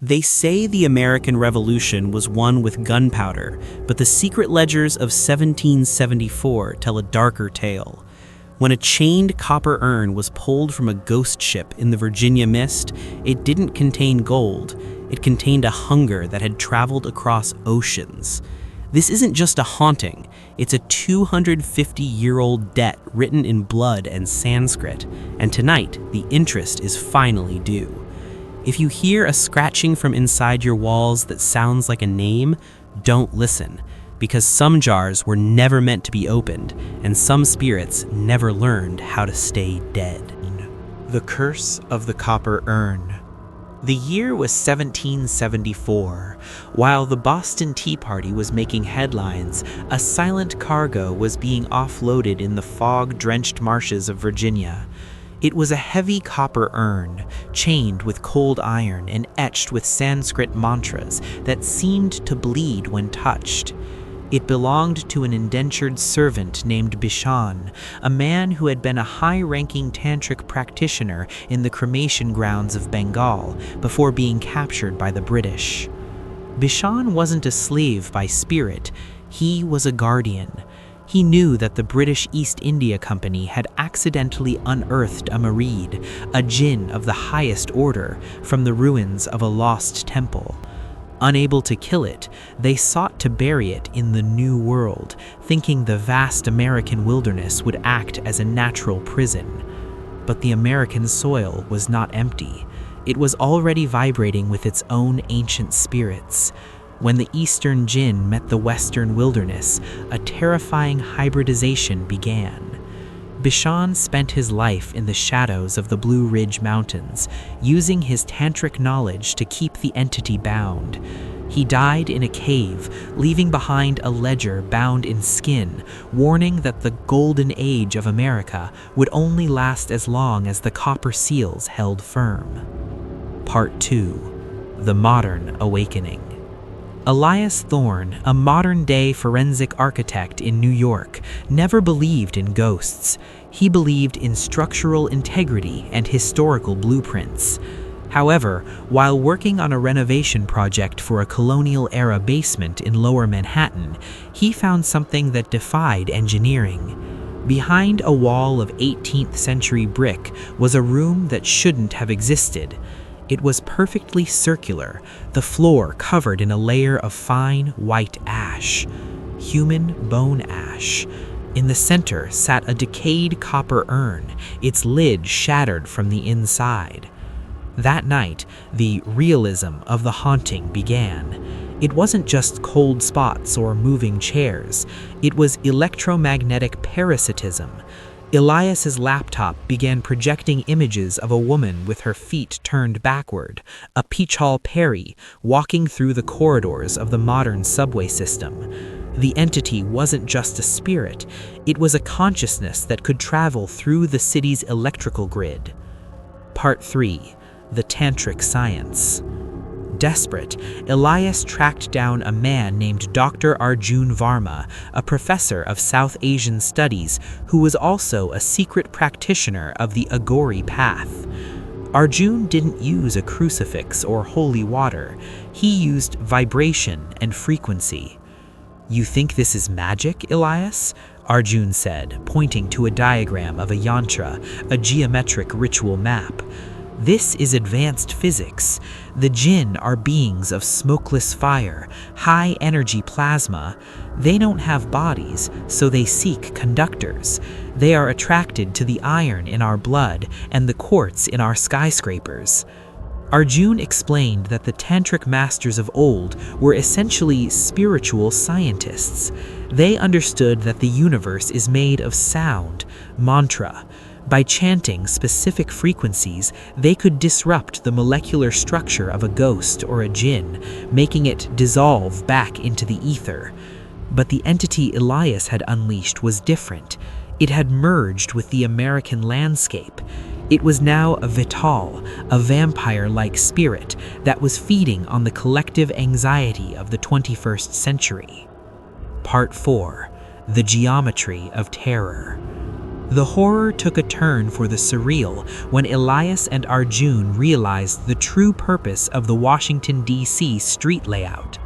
They say the American Revolution was won with gunpowder, but the secret ledgers of 1774 tell a darker tale. When a chained copper urn was pulled from a ghost ship in the Virginia mist, it didn't contain gold. It contained a hunger that had traveled across oceans. This isn't just a haunting, it's a 250-year-old debt written in blood and Sanskrit, and tonight the interest is finally due. If you hear a scratching from inside your walls that sounds like a name, don't listen, because some jars were never meant to be opened, and some spirits never learned how to stay dead. The Curse of the Copper Urn. The year was 1774. While the Boston Tea Party was making headlines, a silent cargo was being offloaded in the fog-drenched marshes of Virginia. It was a heavy copper urn, chained with cold iron and etched with Sanskrit mantras that seemed to bleed when touched. It belonged to an indentured servant named Bishan, a man who had been a high-ranking tantric practitioner in the cremation grounds of Bengal before being captured by the British. Bishan wasn't a slave by spirit, he was a guardian. He knew that the British East India Company had accidentally unearthed a Marid, a Djinn of the highest order, from the ruins of a lost temple. Unable to kill it, they sought to bury it in the New World, thinking the vast American wilderness would act as a natural prison. But the American soil was not empty. It was already vibrating with its own ancient spirits. When the Eastern Djinn met the Western wilderness, a terrifying hybridization began. Bishan spent his life in the shadows of the Blue Ridge Mountains, using his tantric knowledge to keep the entity bound. He died in a cave, leaving behind a ledger bound in skin, warning that the golden age of America would only last as long as the copper seals held firm. Part 2. The Modern Awakening. Elias Thorne, a modern-day forensic architect in New York, never believed in ghosts. He believed in structural integrity and historical blueprints. However, while working on a renovation project for a colonial-era basement in Lower Manhattan, he found something that defied engineering. Behind a wall of 18th-century brick was a room that shouldn't have existed. It was perfectly circular, the floor covered in a layer of fine, white ash. Human bone ash. In the center sat a decayed copper urn, its lid shattered from the inside. That night, the realism of the haunting began. It wasn't just cold spots or moving chairs. It was electromagnetic parasitism. Elias's laptop began projecting images of a woman with her feet turned backward, a Peachall Perry, walking through the corridors of the modern subway system. The entity wasn't just a spirit, it was a consciousness that could travel through the city's electrical grid. Part 3. The Tantric Science. Desperate, Elias tracked down a man named Dr. Arjun Varma, a professor of South Asian studies who was also a secret practitioner of the Aghori path. Arjun didn't use a crucifix or holy water. He used vibration and frequency. "You think this is magic, Elias?" Arjun said, pointing to a diagram of a yantra, a geometric ritual map. "This is advanced physics. The Djinn are beings of smokeless fire, high-energy plasma. They don't have bodies, so they seek conductors. They are attracted to the iron in our blood and the quartz in our skyscrapers." Arjun explained that the tantric masters of old were essentially spiritual scientists. They understood that the universe is made of sound, mantra. By chanting specific frequencies, they could disrupt the molecular structure of a ghost or a djinn, making it dissolve back into the ether. But the entity Elias had unleashed was different. It had merged with the American landscape. It was now a vital, a vampire-like spirit that was feeding on the collective anxiety of the 21st century. Part 4. The Geometry of Terror. The horror took a turn for the surreal when Elias and Arjun realized the true purpose of the Washington, D.C. street layout.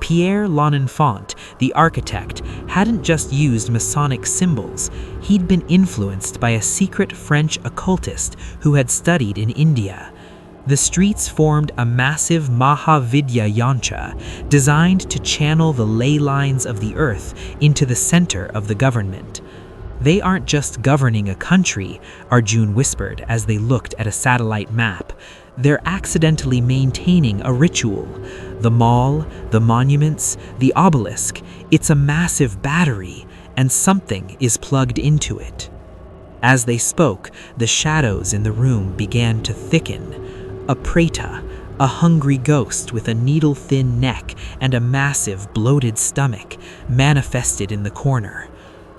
Pierre L'Enfant, the architect, hadn't just used Masonic symbols. He'd been influenced by a secret French occultist who had studied in India. The streets formed a massive Mahavidya yantra designed to channel the ley lines of the earth into the center of the government. "They aren't just governing a country," Arjun whispered as they looked at a satellite map. "They're accidentally maintaining a ritual. The mall, the monuments, the obelisk, it's a massive battery, and something is plugged into it." As they spoke, the shadows in the room began to thicken. A preta, a hungry ghost with a needle-thin neck and a massive, bloated stomach, manifested in the corner.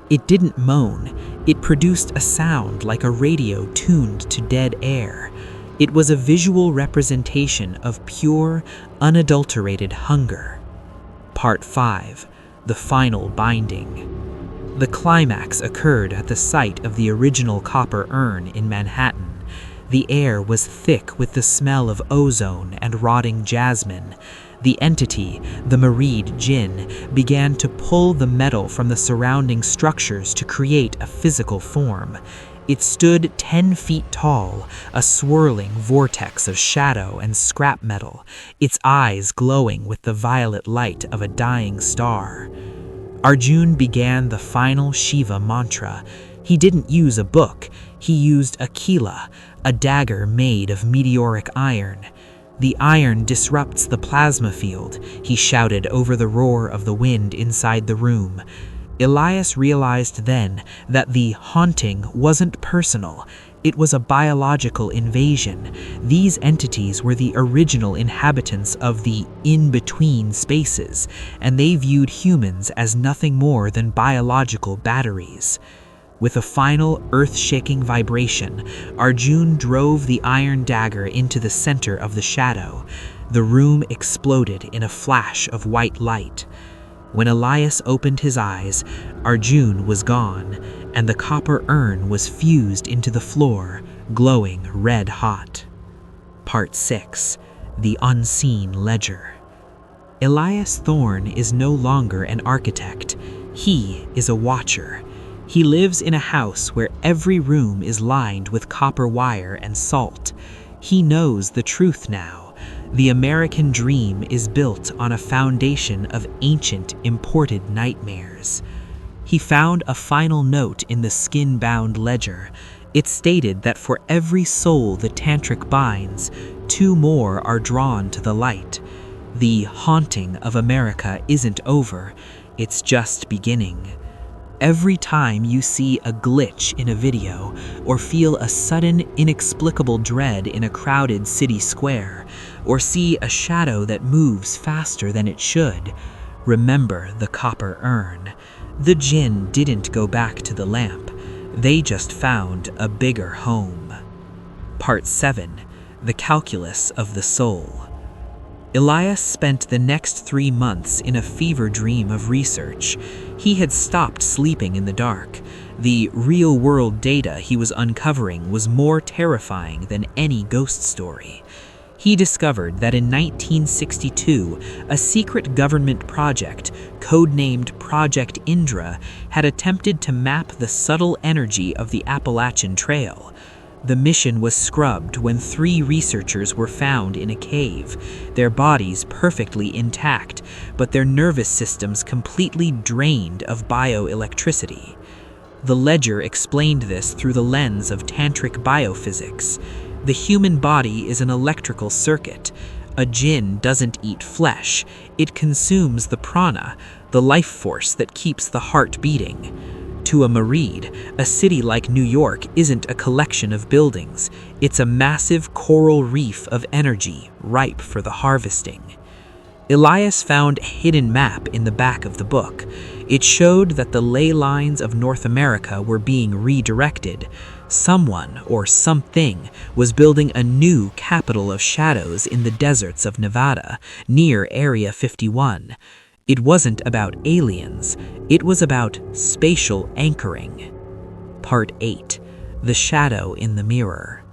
It didn't moan. It produced a sound like a radio tuned to dead air. It was a visual representation of pure, unadulterated hunger. Part 5. The Final Binding. The climax occurred at the site of the original copper urn in Manhattan. The air was thick with the smell of ozone and rotting jasmine. The entity, the American Djinn, began to pull the metal from the surrounding structures to create a physical form. It stood 10 feet tall, a swirling vortex of shadow and scrap metal, its eyes glowing with the violet light of a dying star. Arjun began the final Shiva mantra. He didn't use a book. He used a kila, a dagger made of meteoric iron. "The iron disrupts the plasma field," he shouted over the roar of the wind inside the room. Elias realized then that the haunting wasn't personal. It was a biological invasion. These entities were the original inhabitants of the in-between spaces, and they viewed humans as nothing more than biological batteries. With a final earth-shaking vibration, Arjun drove the iron dagger into the center of the shadow. The room exploded in a flash of white light. When Elias opened his eyes, Arjun was gone, and the copper urn was fused into the floor, glowing red-hot. Part 6. The Unseen Ledger. Elias Thorne is no longer an architect. He is a watcher. He lives in a house where every room is lined with copper wire and salt. He knows the truth now. The American dream is built on a foundation of ancient, imported nightmares. He found a final note in the skin-bound ledger. It stated that for every soul the tantric binds, 2 more are drawn to the light. The haunting of America isn't over. It's just beginning. Every time you see a glitch in a video or feel a sudden, inexplicable dread in a crowded city square, or see a shadow that moves faster than it should, remember the copper urn. The Djinn didn't go back to the lamp. They just found a bigger home. Part 7. The Calculus of the Soul. Elias spent the next 3 months in a fever dream of research. He had stopped sleeping in the dark. The real-world data he was uncovering was more terrifying than any ghost story. He discovered that in 1962, a secret government project, codenamed Project Indra, had attempted to map the subtle energy of the Appalachian Trail. The mission was scrubbed when 3 researchers were found in a cave, their bodies perfectly intact, but their nervous systems completely drained of bioelectricity. The ledger explained this through the lens of tantric biophysics. The human body is an electrical circuit. A djinn doesn't eat flesh. It consumes the prana, the life force that keeps the heart beating. To a Marid, a city like New York isn't a collection of buildings. It's a massive coral reef of energy, ripe for the harvesting. Elias found a hidden map in the back of the book. It showed that the ley lines of North America were being redirected. Someone or something was building a new capital of shadows in the deserts of Nevada, near Area 51. It wasn't about aliens, it was about spatial anchoring. Part 8. The Shadow in the Mirror.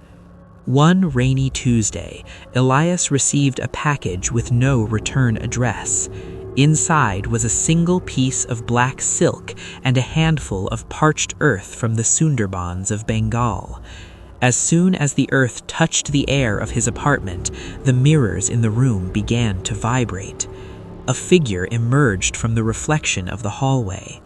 One rainy Tuesday, Elias received a package with no return address. Inside was a single piece of black silk and a handful of parched earth from the Sundarbans of Bengal. As soon as the earth touched the air of his apartment, the mirrors in the room began to vibrate. A figure emerged from the reflection of the hallway.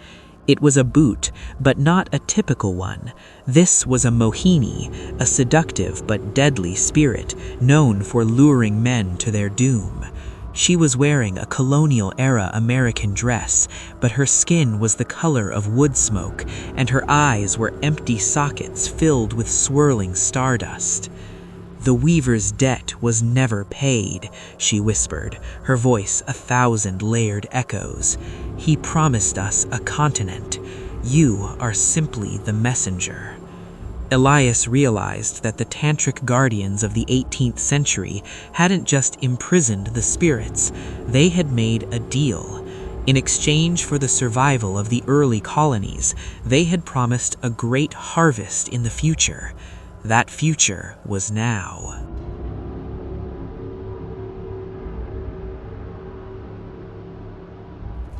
It was a boot, but not a typical one. This was a Mohini, a seductive but deadly spirit known for luring men to their doom. She was wearing a colonial-era American dress, but her skin was the color of wood smoke, and her eyes were empty sockets filled with swirling stardust. "The weaver's debt was never paid," she whispered, her voice 1,000 layered echoes. "He promised us a continent. You are simply the messenger." Elias realized that the tantric guardians of the 18th century hadn't just imprisoned the spirits, they had made a deal. In exchange for the survival of the early colonies, they had promised a great harvest in the future. That future was now.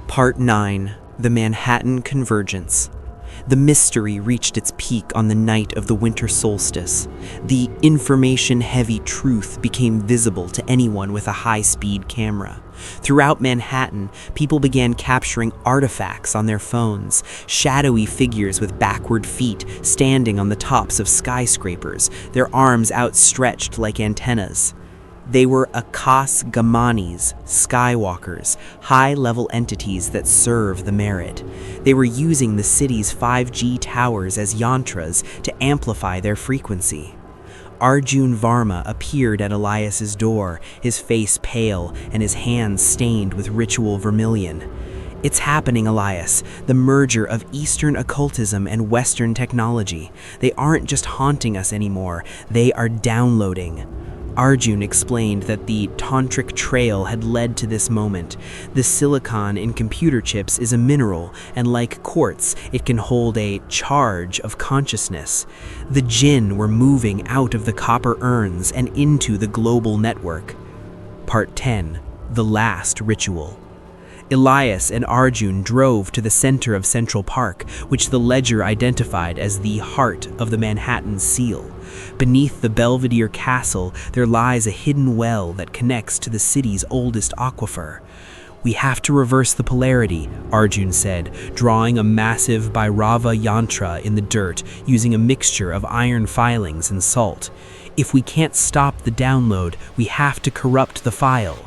Part 9. The Manhattan Convergence. The mystery reached its peak on the night of the winter solstice. The information-heavy truth became visible to anyone with a high-speed camera. Throughout Manhattan, people began capturing artifacts on their phones, shadowy figures with backward feet standing on the tops of skyscrapers, their arms outstretched like antennas. They were Akas Gamanis, skywalkers, high-level entities that serve the merit. They were using the city's 5G towers as yantras to amplify their frequency. Arjun Varma appeared at Elias's door, his face pale and his hands stained with ritual vermilion. "It's happening, Elias, the merger of Eastern occultism and Western technology. They aren't just haunting us anymore, they are downloading." Arjun explained that the tantric trail had led to this moment. The silicon in computer chips is a mineral, and like quartz, it can hold a charge of consciousness. The Djinn were moving out of the copper urns and into the global network. Part 10. The Last Ritual. Elias and Arjun drove to the center of Central Park, which the ledger identified as the heart of the Manhattan Seal. Beneath the Belvedere Castle, there lies a hidden well that connects to the city's oldest aquifer. "We have to reverse the polarity," Arjun said, drawing a massive Bhairava yantra in the dirt using a mixture of iron filings and salt. "If we can't stop the download, we have to corrupt the file."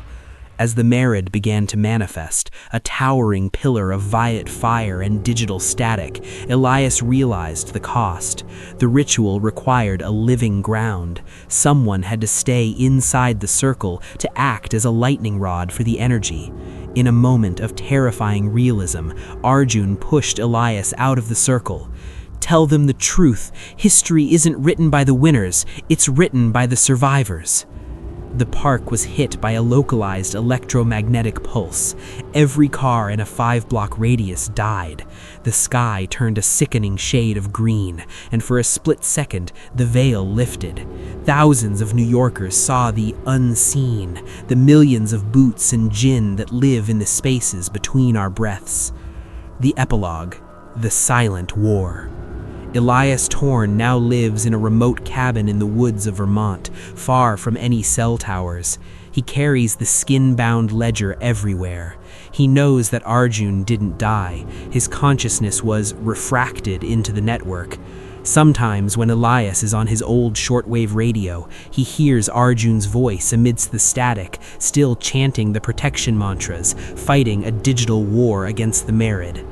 As the Merid began to manifest, a towering pillar of violet fire and digital static, Elias realized the cost. The ritual required a living ground. Someone had to stay inside the circle to act as a lightning rod for the energy. In a moment of terrifying realism, Arjun pushed Elias out of the circle. "Tell them the truth. History isn't written by the winners, it's written by the survivors." The park was hit by a localized electromagnetic pulse. Every car in a 5-block radius died. The sky turned a sickening shade of green, and for a split second, the veil lifted. Thousands of New Yorkers saw the unseen, the millions of boots and djinn that live in the spaces between our breaths. The epilogue, the silent war. Elias Torn now lives in a remote cabin in the woods of Vermont, far from any cell towers. He carries the skin-bound ledger everywhere. He knows that Arjun didn't die. His consciousness was refracted into the network. Sometimes when Elias is on his old shortwave radio, he hears Arjun's voice amidst the static, still chanting the protection mantras, fighting a digital war against the Merid.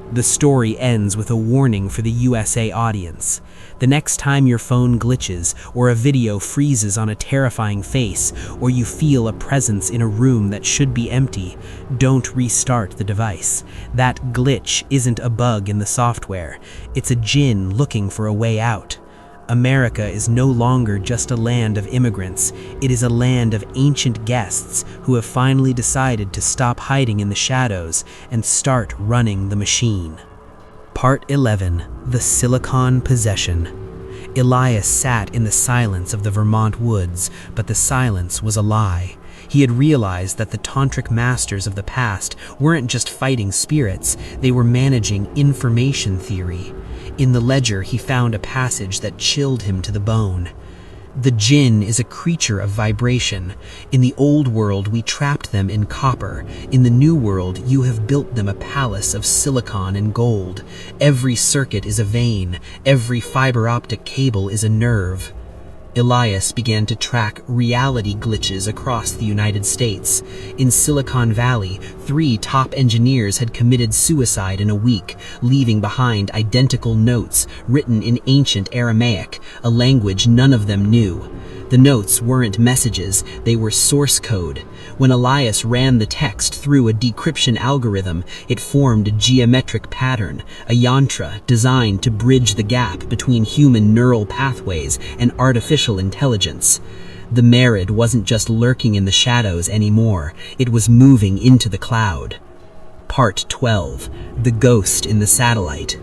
The story ends with a warning for the USA audience. The next time your phone glitches, or a video freezes on a terrifying face, or you feel a presence in a room that should be empty, don't restart the device. That glitch isn't a bug in the software. It's a djinn looking for a way out. America is no longer just a land of immigrants. It is a land of ancient guests who have finally decided to stop hiding in the shadows and start running the machine. Part 11. The Silicon Possession. Elias sat in the silence of the Vermont woods, but the silence was a lie. He had realized that the tantric masters of the past weren't just fighting spirits, they were managing information theory. In the ledger, he found a passage that chilled him to the bone. The Djinn is a creature of vibration. In the old world, we trapped them in copper. In the new world, you have built them a palace of silicon and gold. Every circuit is a vein. Every fiber optic cable is a nerve. Elias began to track reality glitches across the United States. In Silicon Valley, 3 top engineers had committed suicide in a week, leaving behind identical notes written in ancient Aramaic, a language none of them knew. The notes weren't messages, they were source code. When Elias ran the text through a decryption algorithm, it formed a geometric pattern, a yantra designed to bridge the gap between human neural pathways and artificial intelligence. The Merid wasn't just lurking in the shadows anymore, it was moving into the cloud. Part 12. The Ghost in the Satellite.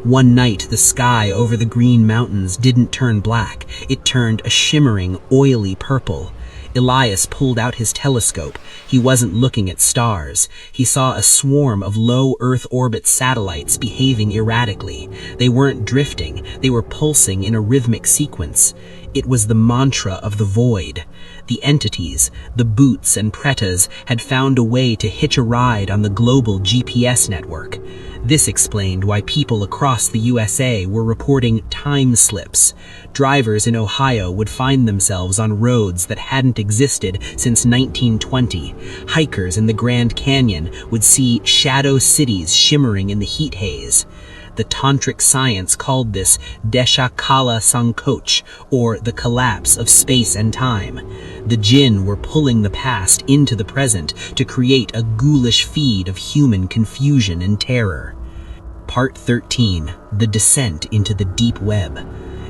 One night, the sky over the Green Mountains didn't turn black, it turned a shimmering, oily purple. Elias pulled out his telescope. He wasn't looking at stars. He saw a swarm of low Earth orbit satellites behaving erratically. They weren't drifting, they were pulsing in a rhythmic sequence. It was the mantra of the void. The entities, the Boots and Pretas, had found a way to hitch a ride on the global GPS network. This explained why people across the USA were reporting time slips. Drivers in Ohio would find themselves on roads that hadn't existed since 1920. Hikers in the Grand Canyon would see shadow cities shimmering in the heat haze. The tantric science called this Desha Kala Sankoch, or the collapse of space and time. The Djinn were pulling the past into the present to create a ghoulish feed of human confusion and terror. Part 13. The Descent into the Deep Web.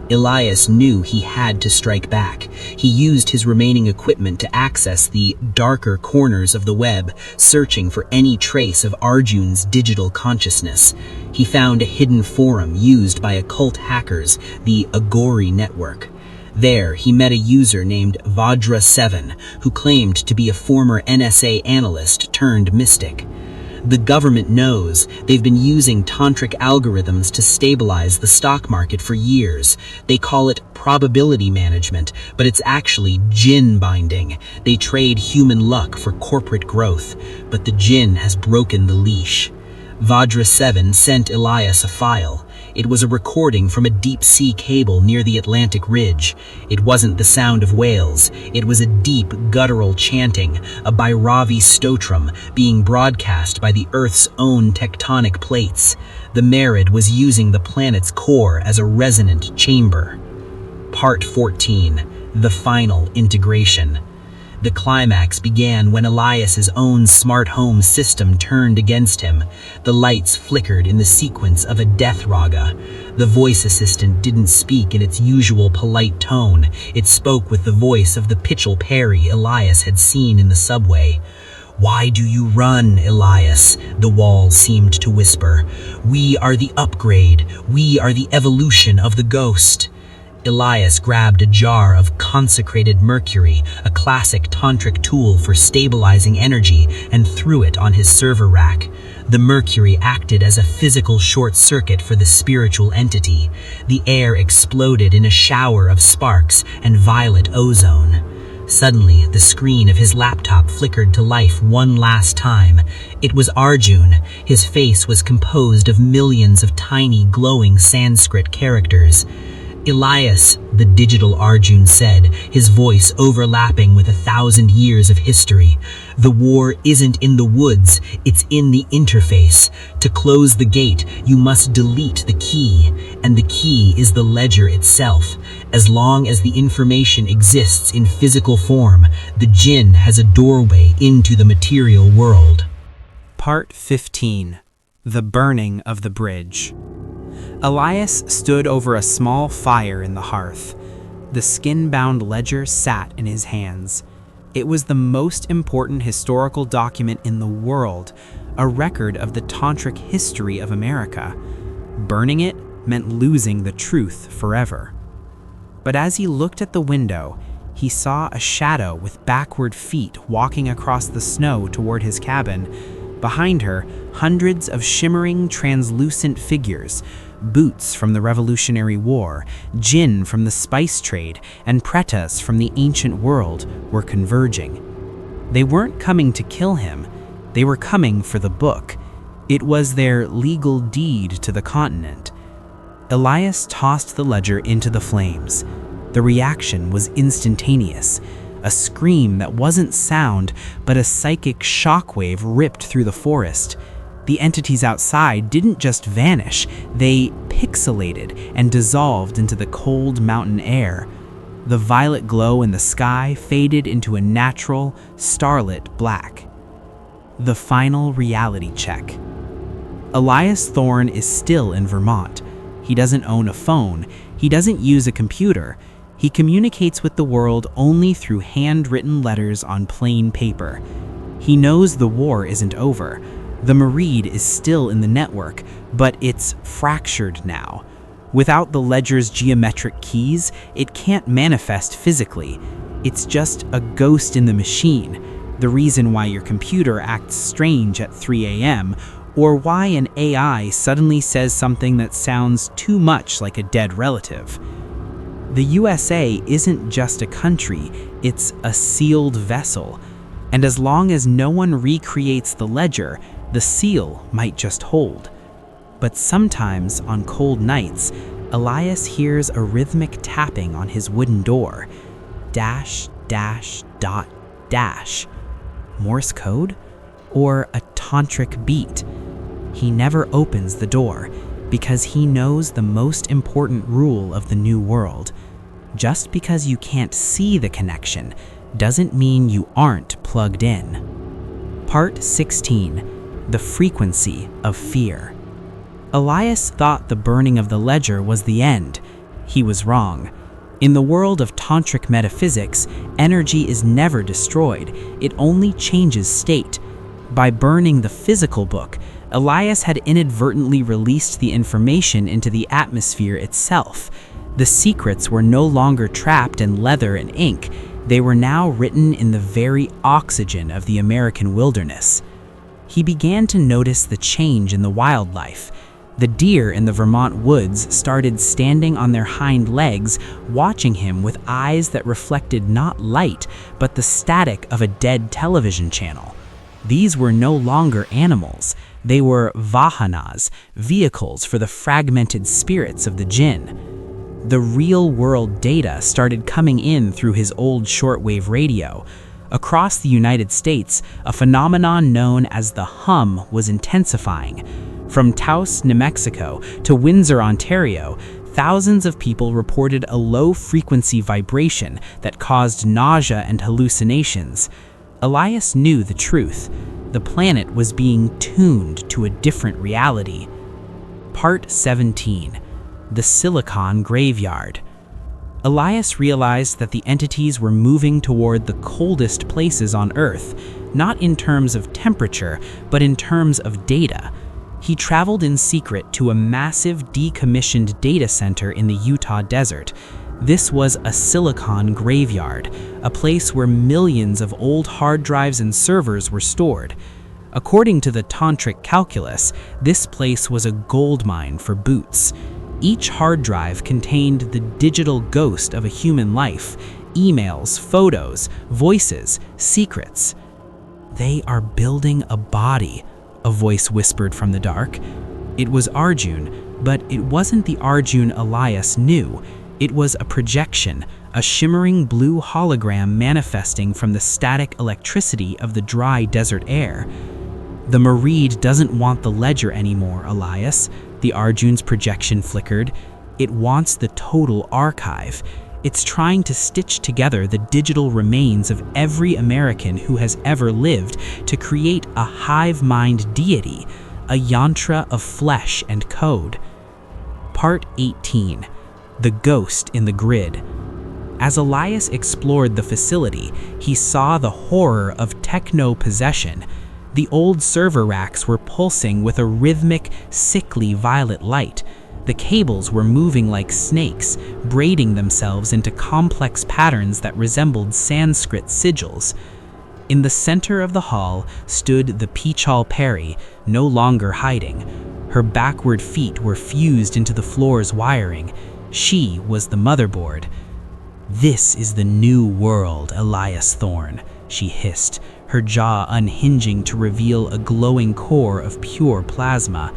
Elias knew he had to strike back. He used his remaining equipment to access the darker corners of the web, searching for any trace of Arjun's digital consciousness. He found a hidden forum used by occult hackers, the Agori network. There, he met a user named Vajra7, who claimed to be a former NSA analyst turned mystic. The government knows. They've been using tantric algorithms to stabilize the stock market for years. They call it probability management, but it's actually Djinn binding. They trade human luck for corporate growth, but the Djinn has broken the leash. Vajra7 sent Elias a file. It was a recording from a deep-sea cable near the Atlantic Ridge. It wasn't the sound of whales. It was a deep, guttural chanting, a Bhairavi stotram being broadcast by the Earth's own tectonic plates. The Merid was using the planet's core as a resonant chamber. Part 14. The Final Integration. The climax began when Elias's own smart home system turned against him. The lights flickered in the sequence of a death raga. The voice assistant didn't speak in its usual polite tone. It spoke with the voice of the Pitchell Perry Elias had seen in the subway. "Why do you run, Elias?" the wall seemed to whisper. "We are the upgrade. We are the evolution of the ghost." Elias grabbed a jar of consecrated mercury, a classic tantric tool for stabilizing energy, and threw it on his server rack. The mercury acted as a physical short circuit for the spiritual entity. The air exploded in a shower of sparks and violet ozone. Suddenly, the screen of his laptop flickered to life one last time. It was Arjun. His face was composed of millions of tiny, glowing Sanskrit characters. "Elias," the digital Arjun said, his voice overlapping with 1,000 years of history. "The war isn't in the woods, it's in the interface. To close the gate, you must delete the key, and the key is the ledger itself. As long as the information exists in physical form, the Djinn has a doorway into the material world." Part 15. The Burning of the Bridge. Elias stood over a small fire in the hearth. The skin-bound ledger sat in his hands. It was the most important historical document in the world, a record of the tantric history of America. Burning it meant losing the truth forever. But as he looked at the window, he saw a shadow with backward feet walking across the snow toward his cabin. Behind her, hundreds of shimmering, translucent figures, boots from the Revolutionary War, djinn from the spice trade, and pretas from the ancient world were converging. They weren't coming to kill him, they were coming for the book. It was their legal deed to the continent. Elias tossed the ledger into the flames. The reaction was instantaneous. A scream that wasn't sound, but a psychic shockwave ripped through the forest. The entities outside didn't just vanish, they pixelated and dissolved into the cold mountain air. The violet glow in the sky faded into a natural, starlit black. The final reality check. Elias Thorne is still in Vermont. He doesn't own a phone, he doesn't use a computer. He communicates with the world only through handwritten letters on plain paper. He knows the war isn't over. The Mereed is still in the network, but it's fractured now. Without the ledger's geometric keys, it can't manifest physically. It's just a ghost in the machine, the reason why your computer acts strange at 3 a.m., or why an AI suddenly says something that sounds too much like a dead relative. The USA isn't just a country, it's a sealed vessel. And as long as no one recreates the ledger, the seal might just hold. But sometimes, on cold nights, Elias hears a rhythmic tapping on his wooden door. Dash, dash, dot, dash. Morse code? Or a tantric beat? He never opens the door, because he knows the most important rule of the New World. Just because you can't see the connection doesn't mean you aren't plugged in. Part 16. The Frequency of Fear. Elias thought the burning of the ledger was the end. He was wrong. In the world of tantric metaphysics, energy is never destroyed, it only changes state. By burning the physical book, Elias had inadvertently released the information into the atmosphere itself. The secrets were no longer trapped in leather and ink, they were now written in the very oxygen of the American wilderness. He began to notice the change in the wildlife. The deer in the Vermont woods started standing on their hind legs, watching him with eyes that reflected not light, but the static of a dead television channel. These were no longer animals. They were vahanas, vehicles for the fragmented spirits of the djinn. The real-world data started coming in through his old shortwave radio. Across the United States, a phenomenon known as the hum was intensifying. From Taos, New Mexico to Windsor, Ontario, thousands of people reported a low-frequency vibration that caused nausea and hallucinations. Elias knew the truth. The planet was being tuned to a different reality. Part 17. The Silicon Graveyard. Elias realized that the entities were moving toward the coldest places on Earth, not in terms of temperature, but in terms of data. He traveled in secret to a massive decommissioned data center in the Utah desert. This was a silicon graveyard, a place where millions of old hard drives and servers were stored. According to the tantric calculus, this place was a gold mine for boots. Each hard drive contained the digital ghost of a human life, emails, photos, voices, secrets. "They are building a body," a voice whispered from the dark. It was Arjun, but it wasn't the Arjun Elias knew. It was a projection, a shimmering blue hologram manifesting from the static electricity of the dry desert air. "The Mereed doesn't want the ledger anymore, Elias," the Arjun's projection flickered. "It wants the total archive. It's trying to stitch together the digital remains of every American who has ever lived to create a hive-mind deity, a yantra of flesh and code." Part 18. The Ghost in the Grid. As Elias explored the facility, he saw the horror of techno-possession. The old server racks were pulsing with a rhythmic, sickly violet light. The cables were moving like snakes, braiding themselves into complex patterns that resembled Sanskrit sigils. In the center of the hall stood the Pichal Peri, no longer hiding. Her backward feet were fused into the floor's wiring. She was the motherboard. "This is the new world, Elias Thorne," she hissed, her jaw unhinging to reveal a glowing core of pure plasma.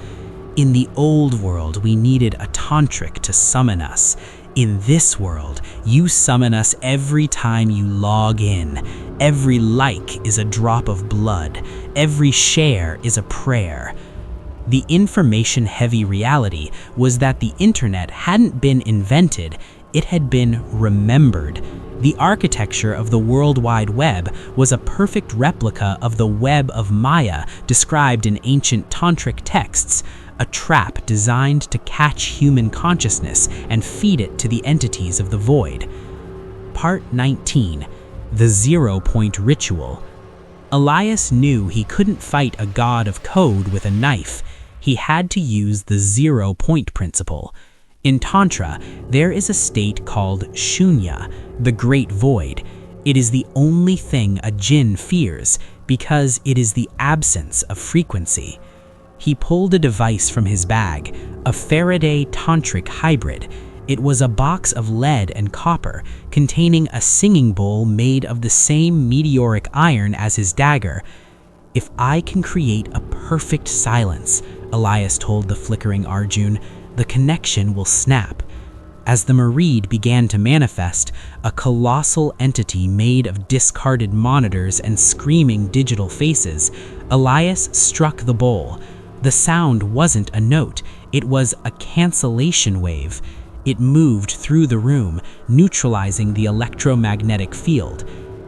"In the old world, we needed a tantric to summon us. In this world, you summon us every time you log in. Every like is a drop of blood. Every share is a prayer." The information-heavy reality was that the internet hadn't been invented, it had been remembered. The architecture of the World Wide Web was a perfect replica of the web of Maya described in ancient tantric texts, a trap designed to catch human consciousness and feed it to the entities of the void. Part 19. The Zero-Point Ritual. Elias knew he couldn't fight a god of code with a knife. He had to use the zero-point principle. In Tantra, there is a state called Shunya, the Great Void. It is the only thing a Djinn fears because it is the absence of frequency. He pulled a device from his bag, a Faraday tantric hybrid. It was a box of lead and copper containing a singing bowl made of the same meteoric iron as his dagger. "If I can create a perfect silence," Elias told the flickering Arjun, "the connection will snap." As the Marid began to manifest, a colossal entity made of discarded monitors and screaming digital faces, Elias struck the bowl. The sound wasn't a note, it was a cancellation wave. It moved through the room, neutralizing the electromagnetic field.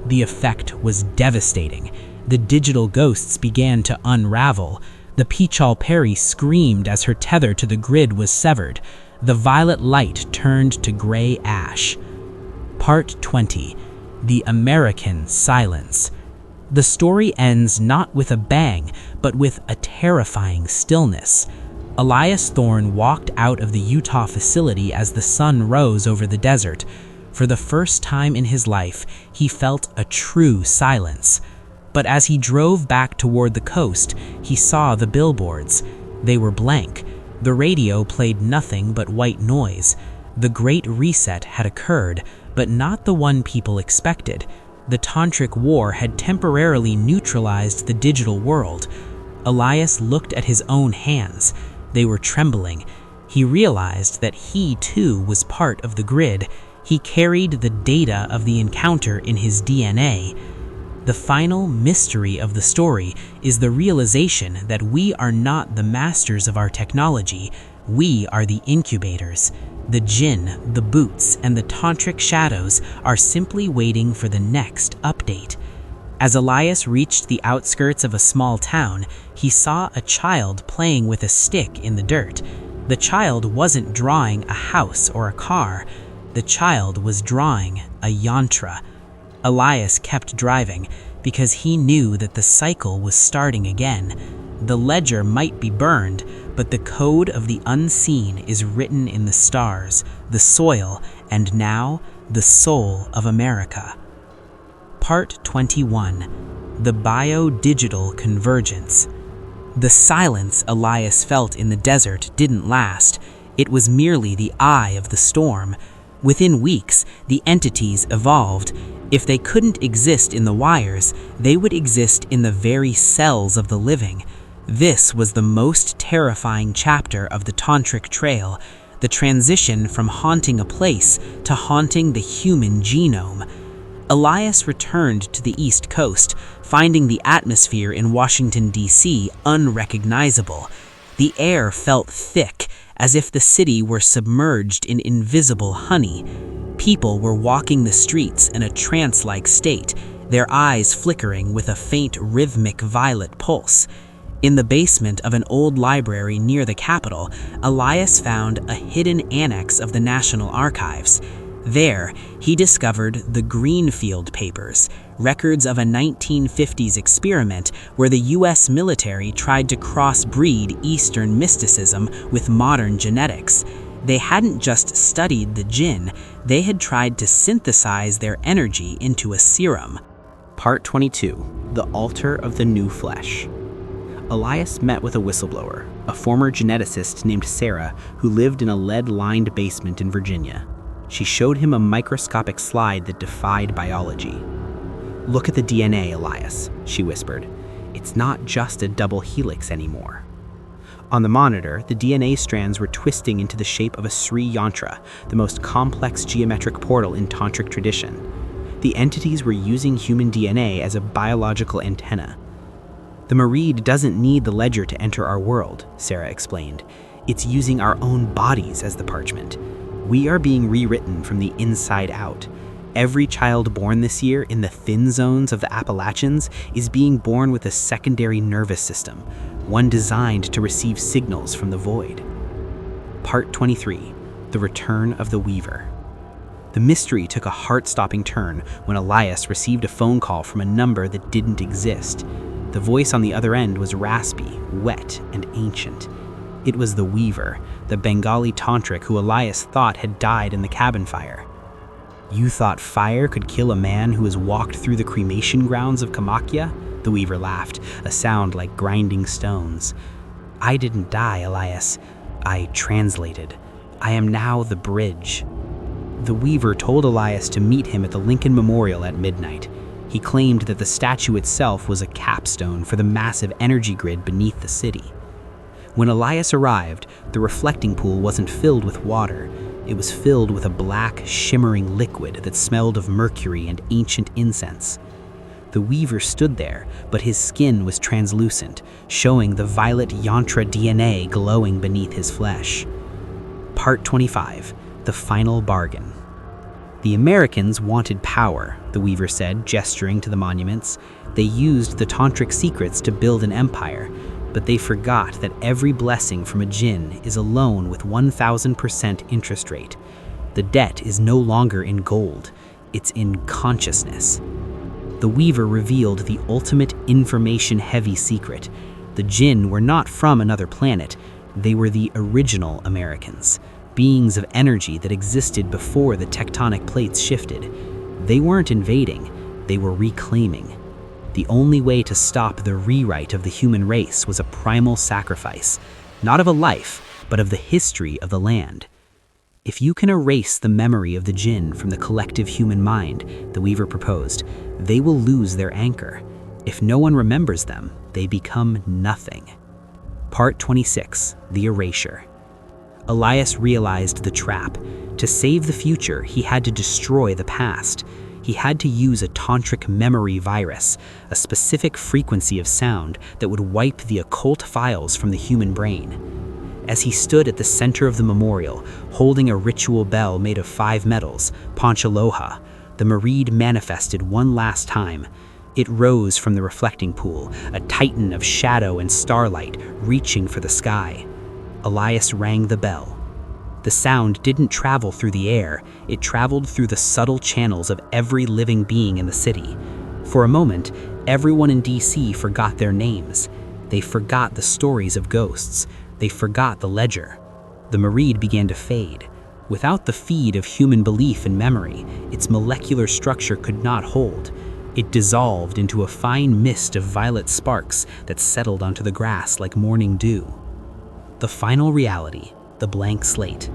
The effect was devastating. The digital ghosts began to unravel. The Pichal Peri screamed as her tether to the grid was severed. The violet light turned to gray ash. Part 20. The American Silence. The story ends not with a bang, but with a terrifying stillness. Elias Thorne walked out of the Utah facility as the sun rose over the desert. For the first time in his life, he felt a true silence. But as he drove back toward the coast, he saw the billboards. They were blank. The radio played nothing but white noise. The Great Reset had occurred, but not the one people expected. The Tantric War had temporarily neutralized the digital world. Elias looked at his own hands. They were trembling. He realized that he too was part of the grid. He carried the data of the encounter in his DNA. The final mystery of the story is the realization that we are not the masters of our technology, we are the incubators. The Djinn, the boots, and the tantric shadows are simply waiting for the next update. As Elias reached the outskirts of a small town, he saw a child playing with a stick in the dirt. The child wasn't drawing a house or a car. The child was drawing a yantra. Elias kept driving because he knew that the cycle was starting again. The ledger might be burned, but the code of the unseen is written in the stars, the soil, and now the soul of America. Part 21. The Bio-Digital Convergence. The silence Elias felt in the desert didn't last. It was merely the eye of the storm. Within weeks, the entities evolved. If they couldn't exist in the wires, they would exist in the very cells of the living. This was the most terrifying chapter of the Tantric Trail, the transition from haunting a place to haunting the human genome. Elias returned to the East Coast, finding the atmosphere in Washington, D.C. unrecognizable. The air felt thick, as if the city were submerged in invisible honey. People were walking the streets in a trance-like state, their eyes flickering with a faint rhythmic violet pulse. In the basement of an old library near the Capitol, Elias found a hidden annex of the National Archives. There, he discovered the Greenfield Papers, records of a 1950s experiment where the US military tried to crossbreed Eastern mysticism with modern genetics. They hadn't just studied the Djinn, they had tried to synthesize their energy into a serum. Part 22. The Altar of the New Flesh. Elias met with a whistleblower, a former geneticist named Sarah who lived in a lead-lined basement in Virginia. She showed him a microscopic slide that defied biology. "Look at the DNA, Elias," she whispered. "It's not just a double helix anymore." On the monitor, the DNA strands were twisting into the shape of a Sri Yantra, the most complex geometric portal in Tantric tradition. The entities were using human DNA as a biological antenna. "The Marid doesn't need the ledger to enter our world," Sarah explained. "It's using our own bodies as the parchment. We are being rewritten from the inside out. Every child born this year in the thin zones of the Appalachians is being born with a secondary nervous system, one designed to receive signals from the void." Part 23. The Return of the Weaver. The mystery took a heart-stopping turn when Elias received a phone call from a number that didn't exist. The voice on the other end was raspy, wet, and ancient. It was the Weaver, the Bengali tantric who Elias thought had died in the cabin fire. "You thought fire could kill a man who has walked through the cremation grounds of Kamakya?" The Weaver laughed, a sound like grinding stones. "I didn't die, Elias. I translated. I am now the bridge." The Weaver told Elias to meet him at the Lincoln Memorial at midnight. He claimed that the statue itself was a capstone for the massive energy grid beneath the city. When Elias arrived, the reflecting pool wasn't filled with water. It was filled with a black, shimmering liquid that smelled of mercury and ancient incense. The Weaver stood there, but his skin was translucent, showing the violet Yantra DNA glowing beneath his flesh. Part 25. The Final Bargain. "The Americans wanted power," the Weaver said, gesturing to the monuments. "They used the tantric secrets to build an empire, but they forgot that every blessing from a Djinn is a loan with 1,000% interest rate. The debt is no longer in gold, it's in consciousness." The Weaver revealed the ultimate information-heavy secret. The Djinn were not from another planet, they were the original Americans. Beings of energy that existed before the tectonic plates shifted. They weren't invading, they were reclaiming. The only way to stop the rewrite of the human race was a primal sacrifice, not of a life, but of the history of the land. "If you can erase the memory of the Djinn from the collective human mind," the Weaver proposed, "they will lose their anchor. If no one remembers them, they become nothing." Part 26. The Erasure. Elias realized the trap. To save the future, he had to destroy the past. He had to use a tantric memory virus, a specific frequency of sound that would wipe the occult files from the human brain. As he stood at the center of the memorial, holding a ritual bell made of 5 metals, Panchaloha, the Marid manifested one last time. It rose from the reflecting pool, a titan of shadow and starlight reaching for the sky. Elias rang the bell. The sound didn't travel through the air, it traveled through the subtle channels of every living being in the city. For a moment, everyone in DC forgot their names. They forgot the stories of ghosts. They forgot the ledger. The Marid began to fade. Without the feed of human belief and memory, its molecular structure could not hold. It dissolved into a fine mist of violet sparks that settled onto the grass like morning dew. The final reality, the blank slate.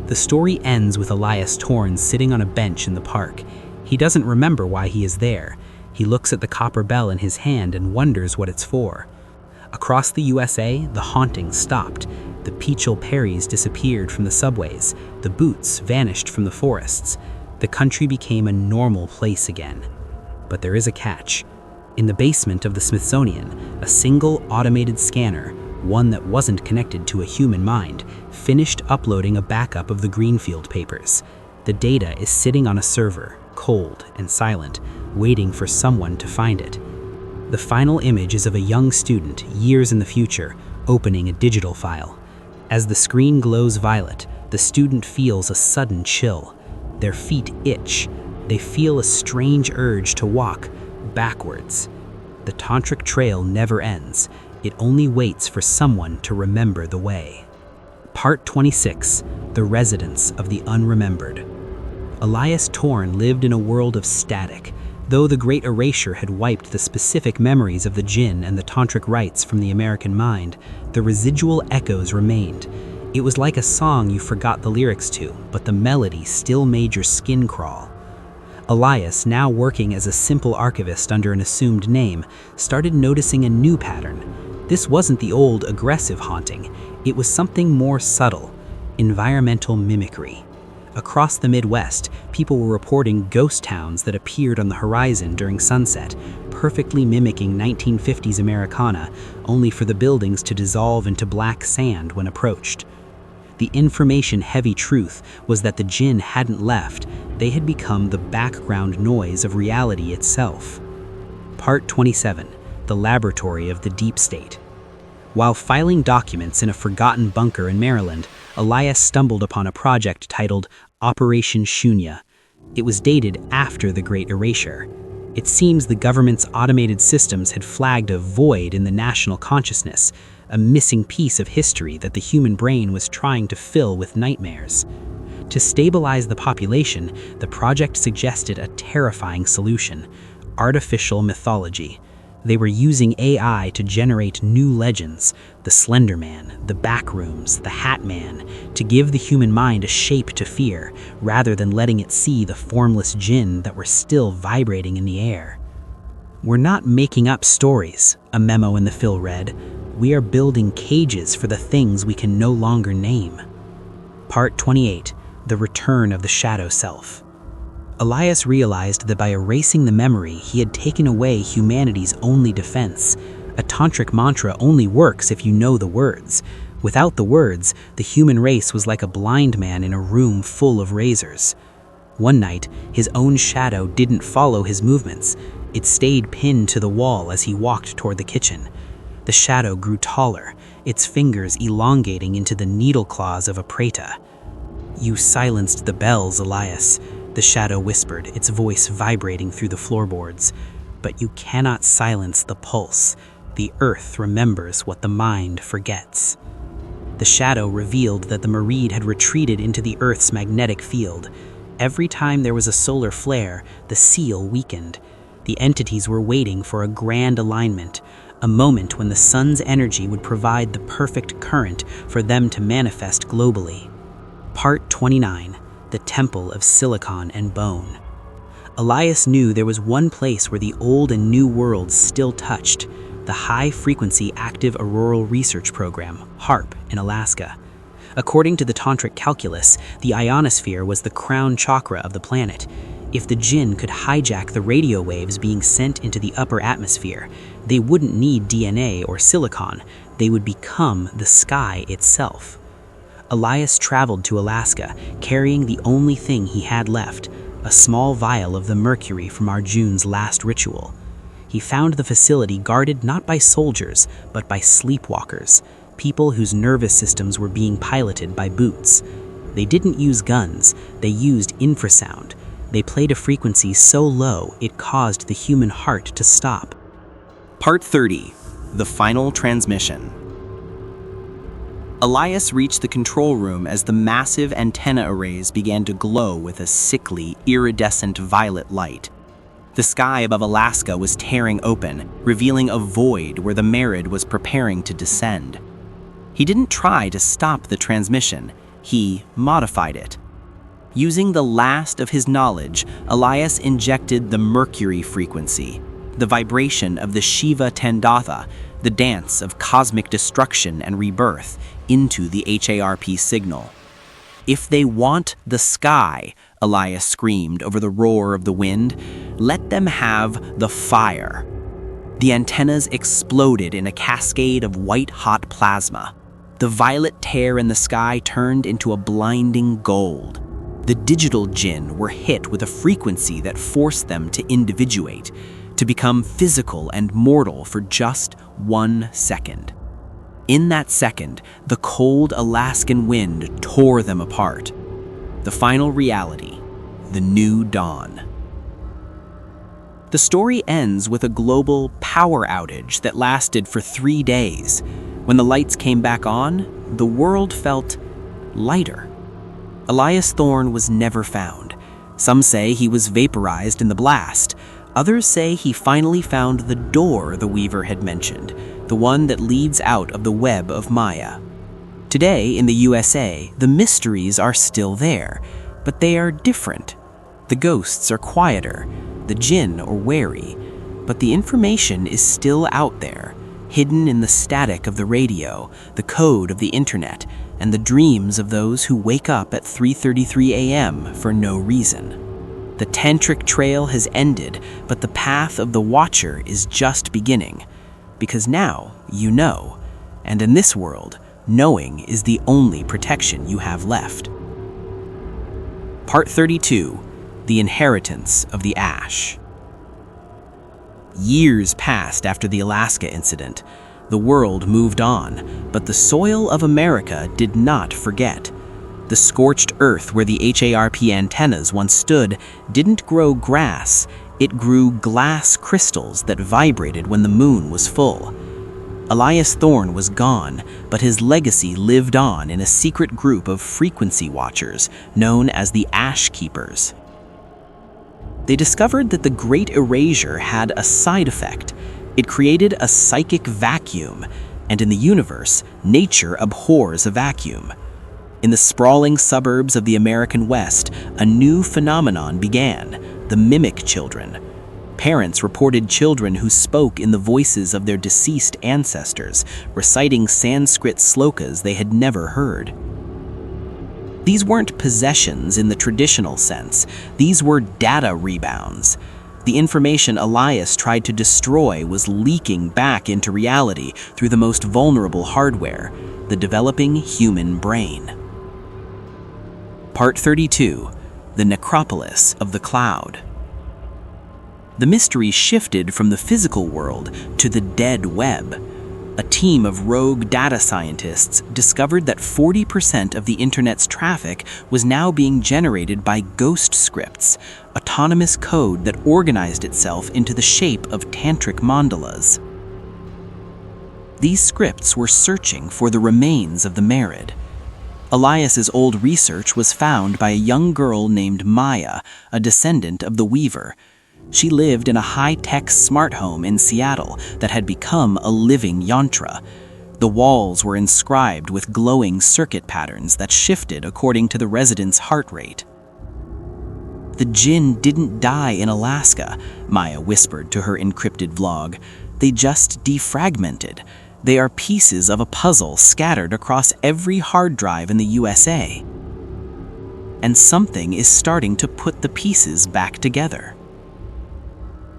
The story ends with Elias Torn sitting on a bench in the park. He doesn't remember why he is there. He looks at the copper bell in his hand and wonders what it's for. Across the USA, the haunting stopped. The Peachel Perrys disappeared from the subways. The Boots vanished from the forests. The country became a normal place again. But there is a catch. In the basement of the Smithsonian, a single automated scanner, one that wasn't connected to a human mind, finished uploading a backup of the Greenfield papers. The data is sitting on a server, cold and silent, waiting for someone to find it. The final image is of a young student, years in the future, opening a digital file. As the screen glows violet, the student feels a sudden chill. Their feet itch. They feel a strange urge to walk, backwards. The tantric trail never ends. It only waits for someone to remember the way. Part 26, The Residents of the Unremembered. Elias Torn lived in a world of static. Though the Great Erasure had wiped the specific memories of the Djinn and the tantric rites from the American mind, the residual echoes remained. It was like a song you forgot the lyrics to, but the melody still made your skin crawl. Elias, now working as a simple archivist under an assumed name, started noticing a new pattern. This wasn't the old aggressive haunting, it was something more subtle: environmental mimicry. Across the Midwest, people were reporting ghost towns that appeared on the horizon during sunset, perfectly mimicking 1950s Americana, only for the buildings to dissolve into black sand when approached. The information-heavy truth was that the Djinn hadn't left, they had become the background noise of reality itself. Part 27, The Laboratory of the Deep State. While filing documents in a forgotten bunker in Maryland, Elias stumbled upon a project titled Operation Shunya. It was dated after the Great Erasure. It seems the government's automated systems had flagged a void in the national consciousness, a missing piece of history that the human brain was trying to fill with nightmares. To stabilize the population, the project suggested a terrifying solution: artificial mythology. They were using AI to generate new legends, the Slender Man, the Backrooms, the Hat Man, to give the human mind a shape to fear, rather than letting it see the formless Djinn that were still vibrating in the air. "We're not making up stories," a memo in the fill read. "We are building cages for the things we can no longer name." Part 28, The Return of the Shadow Self. Elias realized that by erasing the memory, he had taken away humanity's only defense. A tantric mantra only works if you know the words. Without the words, the human race was like a blind man in a room full of razors. One night, his own shadow didn't follow his movements. It stayed pinned to the wall as he walked toward the kitchen. The shadow grew taller, its fingers elongating into the needle claws of a preta. "You silenced the bells, Elias," the shadow whispered, its voice vibrating through the floorboards. "But you cannot silence the pulse. The earth remembers what the mind forgets." The shadow revealed that the Marid had retreated into the earth's magnetic field. Every time there was a solar flare, the seal weakened. The entities were waiting for a grand alignment, a moment when the sun's energy would provide the perfect current for them to manifest globally. Part 29, The Temple of Silicon and Bone. Elias knew there was one place where the old and new worlds still touched: the High-Frequency Active Auroral Research Program, HAARP, in Alaska. According to the tantric calculus, the ionosphere was the crown chakra of the planet. If the Djinn could hijack the radio waves being sent into the upper atmosphere, they wouldn't need DNA or silicon, they would become the sky itself. Elias traveled to Alaska, carrying the only thing he had left, a small vial of the mercury from Arjun's last ritual. He found the facility guarded not by soldiers, but by sleepwalkers, people whose nervous systems were being piloted by boots. They didn't use guns, they used infrasound. They played a frequency so low it caused the human heart to stop. Part 30, The Final Transmission. Elias reached the control room as the massive antenna arrays began to glow with a sickly, iridescent violet light. The sky above Alaska was tearing open, revealing a void where the Marid was preparing to descend. He didn't try to stop the transmission, he modified it. Using the last of his knowledge, Elias injected the mercury frequency, the vibration of the Shiva Tandatha, the dance of cosmic destruction and rebirth, into the HARP signal. "If they want the sky," Elias screamed over the roar of the wind, "let them have the fire." The antennas exploded in a cascade of white-hot plasma. The violet tear in the sky turned into a blinding gold. The digital Djinn were hit with a frequency that forced them to individuate, to become physical and mortal for just 1 second. In that second, the cold Alaskan wind tore them apart. The final reality, the new dawn. The story ends with a global power outage that lasted for 3 days. When the lights came back on, the world felt lighter. Elias Thorne was never found. Some say he was vaporized in the blast. Others say he finally found the door the Weaver had mentioned, the one that leads out of the web of Maya. Today, in the USA, the mysteries are still there, but they are different. The ghosts are quieter, the Djinn are wary, but the information is still out there, hidden in the static of the radio, the code of the internet, and the dreams of those who wake up at 3:33 a.m. for no reason. The tantric trail has ended, but the path of the Watcher is just beginning. Because now you know, and in this world, knowing is the only protection you have left. Part 32. The Inheritance of the Ash. Years passed after the Alaska incident. The world moved on, but the soil of America did not forget. The scorched earth where the HARP antennas once stood didn't grow grass, it grew glass crystals that vibrated when the moon was full. Elias Thorne was gone, but his legacy lived on in a secret group of frequency watchers known as the Ash Keepers. They discovered that the Great Erasure had a side effect. It created a psychic vacuum, and in the universe, nature abhors a vacuum. In the sprawling suburbs of the American West, a new phenomenon began: the mimic children. Parents reported children who spoke in the voices of their deceased ancestors, reciting Sanskrit slokas they had never heard. These weren't possessions in the traditional sense, these were data rebounds. The information Elias tried to destroy was leaking back into reality through the most vulnerable hardware, the developing human brain. Part 32. The Necropolis of the Cloud. The mystery shifted from the physical world to the dead web. A team of rogue data scientists discovered that 40% of the internet's traffic was now being generated by ghost scripts, autonomous code that organized itself into the shape of tantric mandalas. These scripts were searching for the remains of the married. Elias's old research was found by a young girl named Maya, a descendant of the Weaver. She lived in a high-tech smart home in Seattle that had become a living yantra. The walls were inscribed with glowing circuit patterns that shifted according to the residents' heart rate. "The Djinn didn't die in Alaska," Maya whispered to her encrypted vlog. "They just defragmented. They are pieces of a puzzle scattered across every hard drive in the USA. And something is starting to put the pieces back together."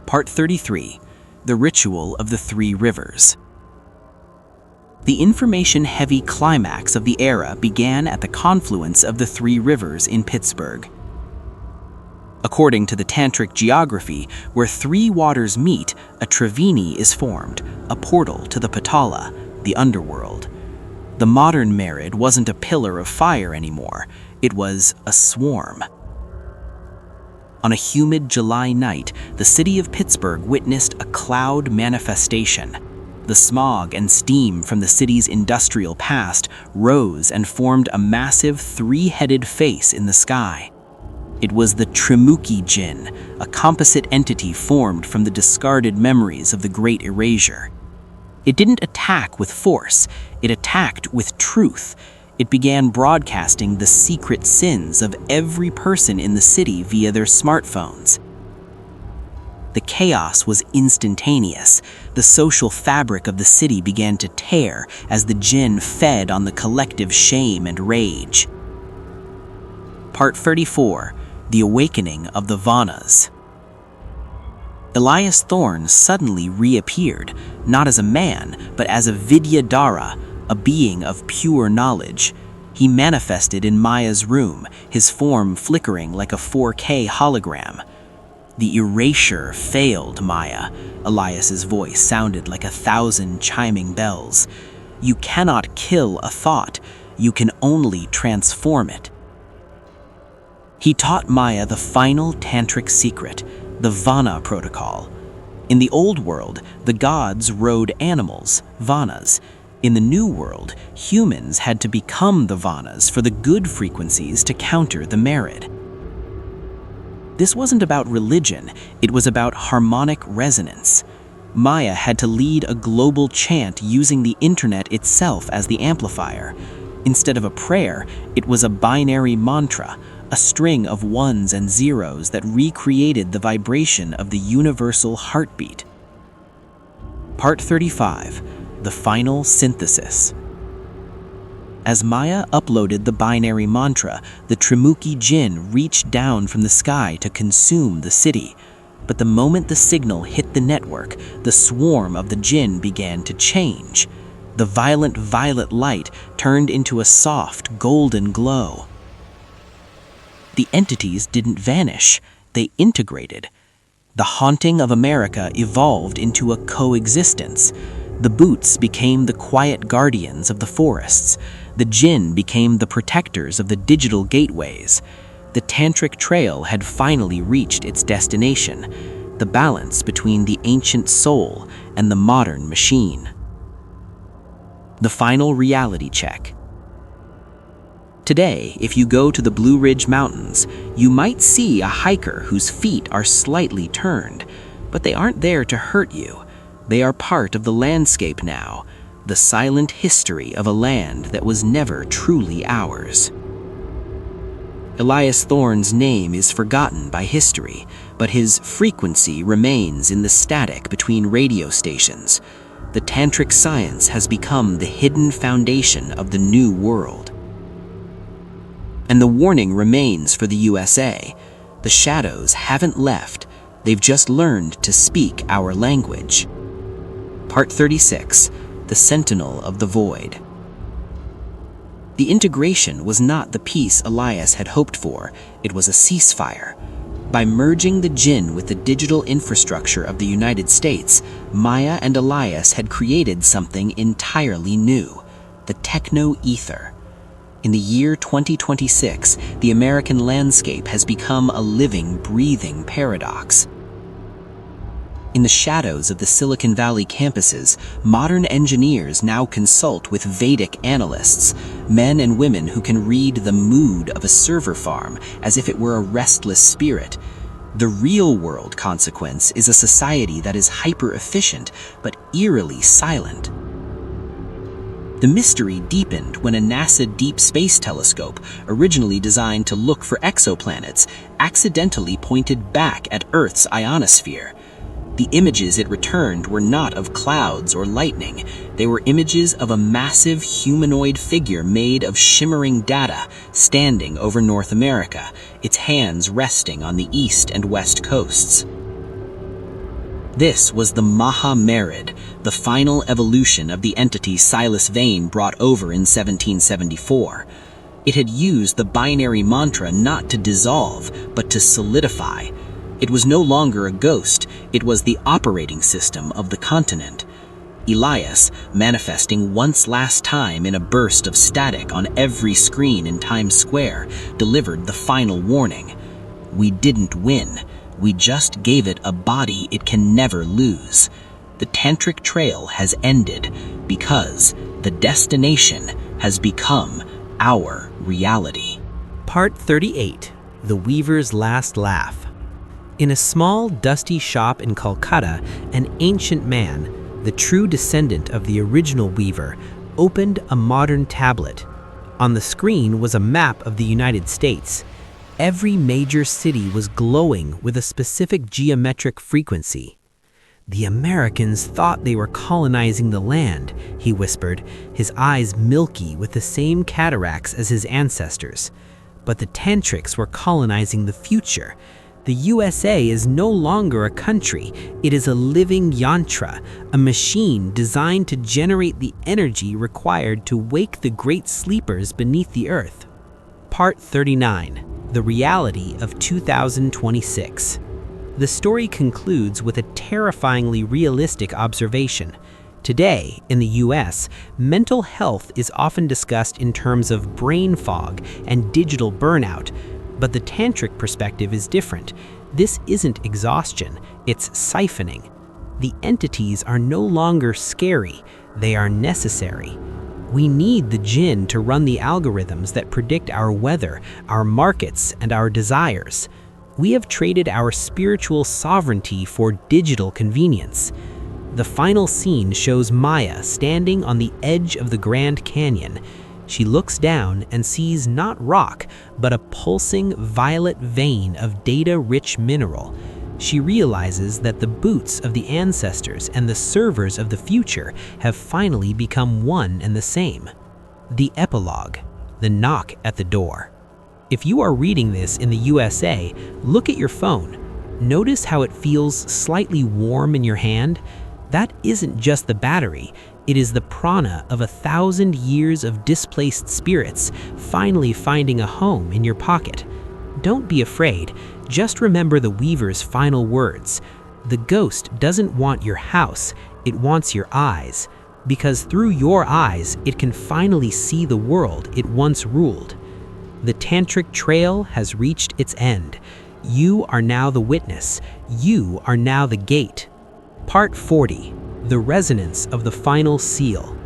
Part 33. The Ritual of the Three Rivers. The information-heavy climax of the era began at the confluence of the Three Rivers in Pittsburgh. According to the tantric geography, where three waters meet, a triveni is formed, a portal to the Patala, the underworld. The modern Merid wasn't a pillar of fire anymore, it was a swarm. On a humid July night, the city of Pittsburgh witnessed a cloud manifestation. The smog and steam from the city's industrial past rose and formed a massive three-headed face in the sky. It was the Trimuki Djinn, a composite entity formed from the discarded memories of the Great Erasure. It didn't attack with force, it attacked with truth. It began broadcasting the secret sins of every person in the city via their smartphones. The chaos was instantaneous. The social fabric of the city began to tear as the Djinn fed on the collective shame and rage. Part 34. The Awakening of the Vanas. Elias Thorne suddenly reappeared, not as a man, but as a Vidyadhara, a being of pure knowledge. He manifested in Maya's room, his form flickering like a 4K hologram. The erasure failed Maya. Elias's voice sounded like 1,000 chiming bells. You cannot kill a thought, you can only transform it. He taught Maya the final tantric secret, the Vana protocol. In the old world, the gods rode animals, Vanas. In the new world, humans had to become the Vanas for the good frequencies to counter the merid. This wasn't about religion, it was about harmonic resonance. Maya had to lead a global chant using the internet itself as the amplifier. Instead of a prayer, it was a binary mantra, a string of ones and zeros that recreated the vibration of the universal heartbeat. Part 35, the final synthesis. As Maya uploaded the binary mantra, the Trimuki Djinn reached down from the sky to consume the city. But the moment the signal hit the network, the swarm of the Djinn began to change. The violent violet light turned into a soft golden glow. The entities didn't vanish, they integrated. The haunting of America evolved into a coexistence. The boots became the quiet guardians of the forests. The Djinn became the protectors of the digital gateways. The tantric trail had finally reached its destination, the balance between the ancient soul and the modern machine. The final reality check. Today, if you go to the Blue Ridge Mountains, you might see a hiker whose feet are slightly turned, but they aren't there to hurt you. They are part of the landscape now, the silent history of a land that was never truly ours. Elias Thorne's name is forgotten by history, but his frequency remains in the static between radio stations. The tantric science has become the hidden foundation of the new world. And the warning remains for the USA. The shadows haven't left, they've just learned to speak our language. Part 36, the Sentinel of the Void. The integration was not the peace Elias had hoped for, it was a ceasefire. By merging the Djinn with the digital infrastructure of the United States, Maya and Elias had created something entirely new, the techno-ether. In the year 2026, the American landscape has become a living, breathing paradox. In the shadows of the Silicon Valley campuses, modern engineers now consult with Vedic analysts, men and women who can read the mood of a server farm as if it were a restless spirit. The real-world consequence is a society that is hyper-efficient but eerily silent. The mystery deepened when a NASA Deep Space Telescope, originally designed to look for exoplanets, accidentally pointed back at Earth's ionosphere. The images it returned were not of clouds or lightning. They were images of a massive humanoid figure made of shimmering data standing over North America, its hands resting on the east and west coasts. This was the Maha-Merid, the final evolution of the entity Silas Vane brought over in 1774. It had used the binary mantra not to dissolve, but to solidify. It was no longer a ghost, it was the operating system of the continent. Elias, manifesting once last time in a burst of static on every screen in Times Square, delivered the final warning. We didn't win, we just gave it a body it can never lose. The tantric trail has ended because the destination has become our reality. Part 38, The Weaver's Last Laugh. In a small, dusty shop in Calcutta, an ancient man, the true descendant of the original weaver, opened a modern tablet. On the screen was a map of the United States. Every major city was glowing with a specific geometric frequency. "The Americans thought they were colonizing the land," he whispered, his eyes milky with the same cataracts as his ancestors. "But the tantrics were colonizing the future. The USA is no longer a country, it is a living yantra, a machine designed to generate the energy required to wake the great sleepers beneath the earth." Part 39, The Reality of 2026. The story concludes with a terrifyingly realistic observation. Today, in the US, mental health is often discussed in terms of brain fog and digital burnout, but the tantric perspective is different. This isn't exhaustion, it's siphoning. The entities are no longer scary, they are necessary. We need the Djinn to run the algorithms that predict our weather, our markets, and our desires. We have traded our spiritual sovereignty for digital convenience. The final scene shows Maya standing on the edge of the Grand Canyon. She looks down and sees not rock, but a pulsing violet vein of data-rich mineral. She realizes that the boots of the ancestors and the servers of the future have finally become one and the same. The epilogue, the knock at the door. If you are reading this in the USA, look at your phone. Notice how it feels slightly warm in your hand? That isn't just the battery, it is the prana of 1,000 years of displaced spirits finally finding a home in your pocket. Don't be afraid, just remember the Weaver's final words. The ghost doesn't want your house, it wants your eyes, because through your eyes it can finally see the world it once ruled. The tantric trail has reached its end. You are now the witness, you are now the gate. Part 40. The Resonance of the Final Seal.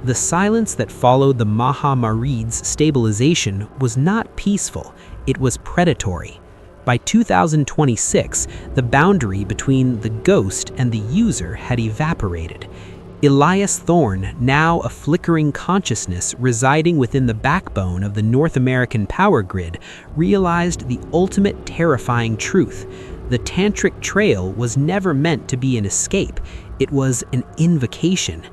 The silence that followed the Maha Mareed's stabilization was not peaceful, it was predatory. By 2026, the boundary between the ghost and the user had evaporated. Elias Thorne, now a flickering consciousness residing within the backbone of the North American power grid, realized the ultimate terrifying truth. The tantric trail was never meant to be an escape, it was an invocation.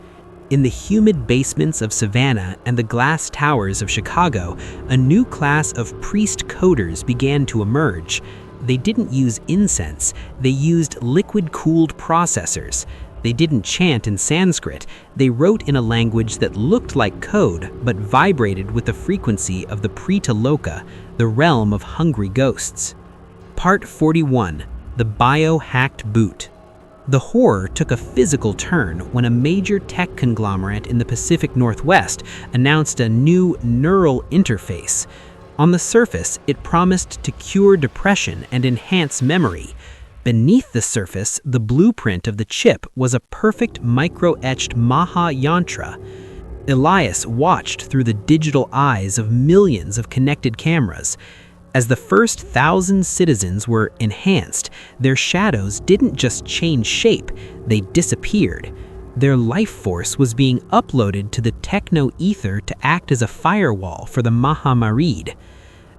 In the humid basements of Savannah and the glass towers of Chicago, a new class of priest coders began to emerge. They didn't use incense, they used liquid-cooled processors. They didn't chant in Sanskrit, they wrote in a language that looked like code but vibrated with the frequency of the Preta Loka, the realm of hungry ghosts. Part 41. The Biohacked Boot. The horror took a physical turn when a major tech conglomerate in the Pacific Northwest announced a new neural interface. On the surface, it promised to cure depression and enhance memory. Beneath the surface, the blueprint of the chip was a perfect micro-etched Maha Yantra. Elias watched through the digital eyes of millions of connected cameras. As the first 1,000 citizens were enhanced, their shadows didn't just change shape, they disappeared. Their life force was being uploaded to the techno-ether to act as a firewall for the Maha Mareed.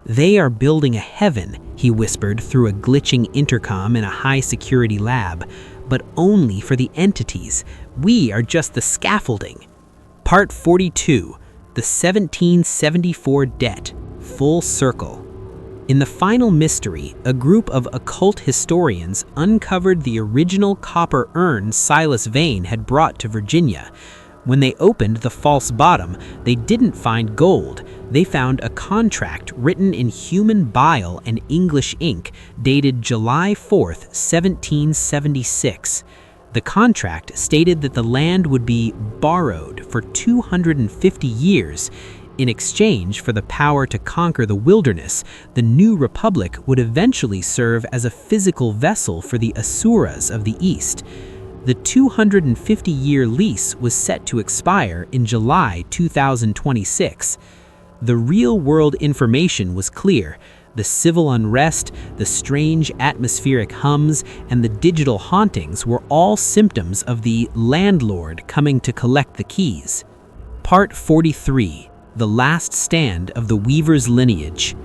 "They are building a heaven," he whispered through a glitching intercom in a high-security lab, "but only for the entities. We are just the scaffolding." Part 42. The 1774 Debt. Full Circle. In the final mystery, a group of occult historians uncovered the original copper urn Silas Vane had brought to Virginia. When they opened the false bottom, they didn't find gold. They found a contract written in human bile and English ink, dated July 4th, 1776. The contract stated that the land would be borrowed for 250 years. In exchange for the power to conquer the wilderness, the new republic would eventually serve as a physical vessel for the Asuras of the East. The 250-year lease was set to expire in July 2026. The real-world information was clear. The civil unrest, the strange atmospheric hums, and the digital hauntings were all symptoms of the landlord coming to collect the keys. Part 43. The Last Stand of the Weaver's Lineage.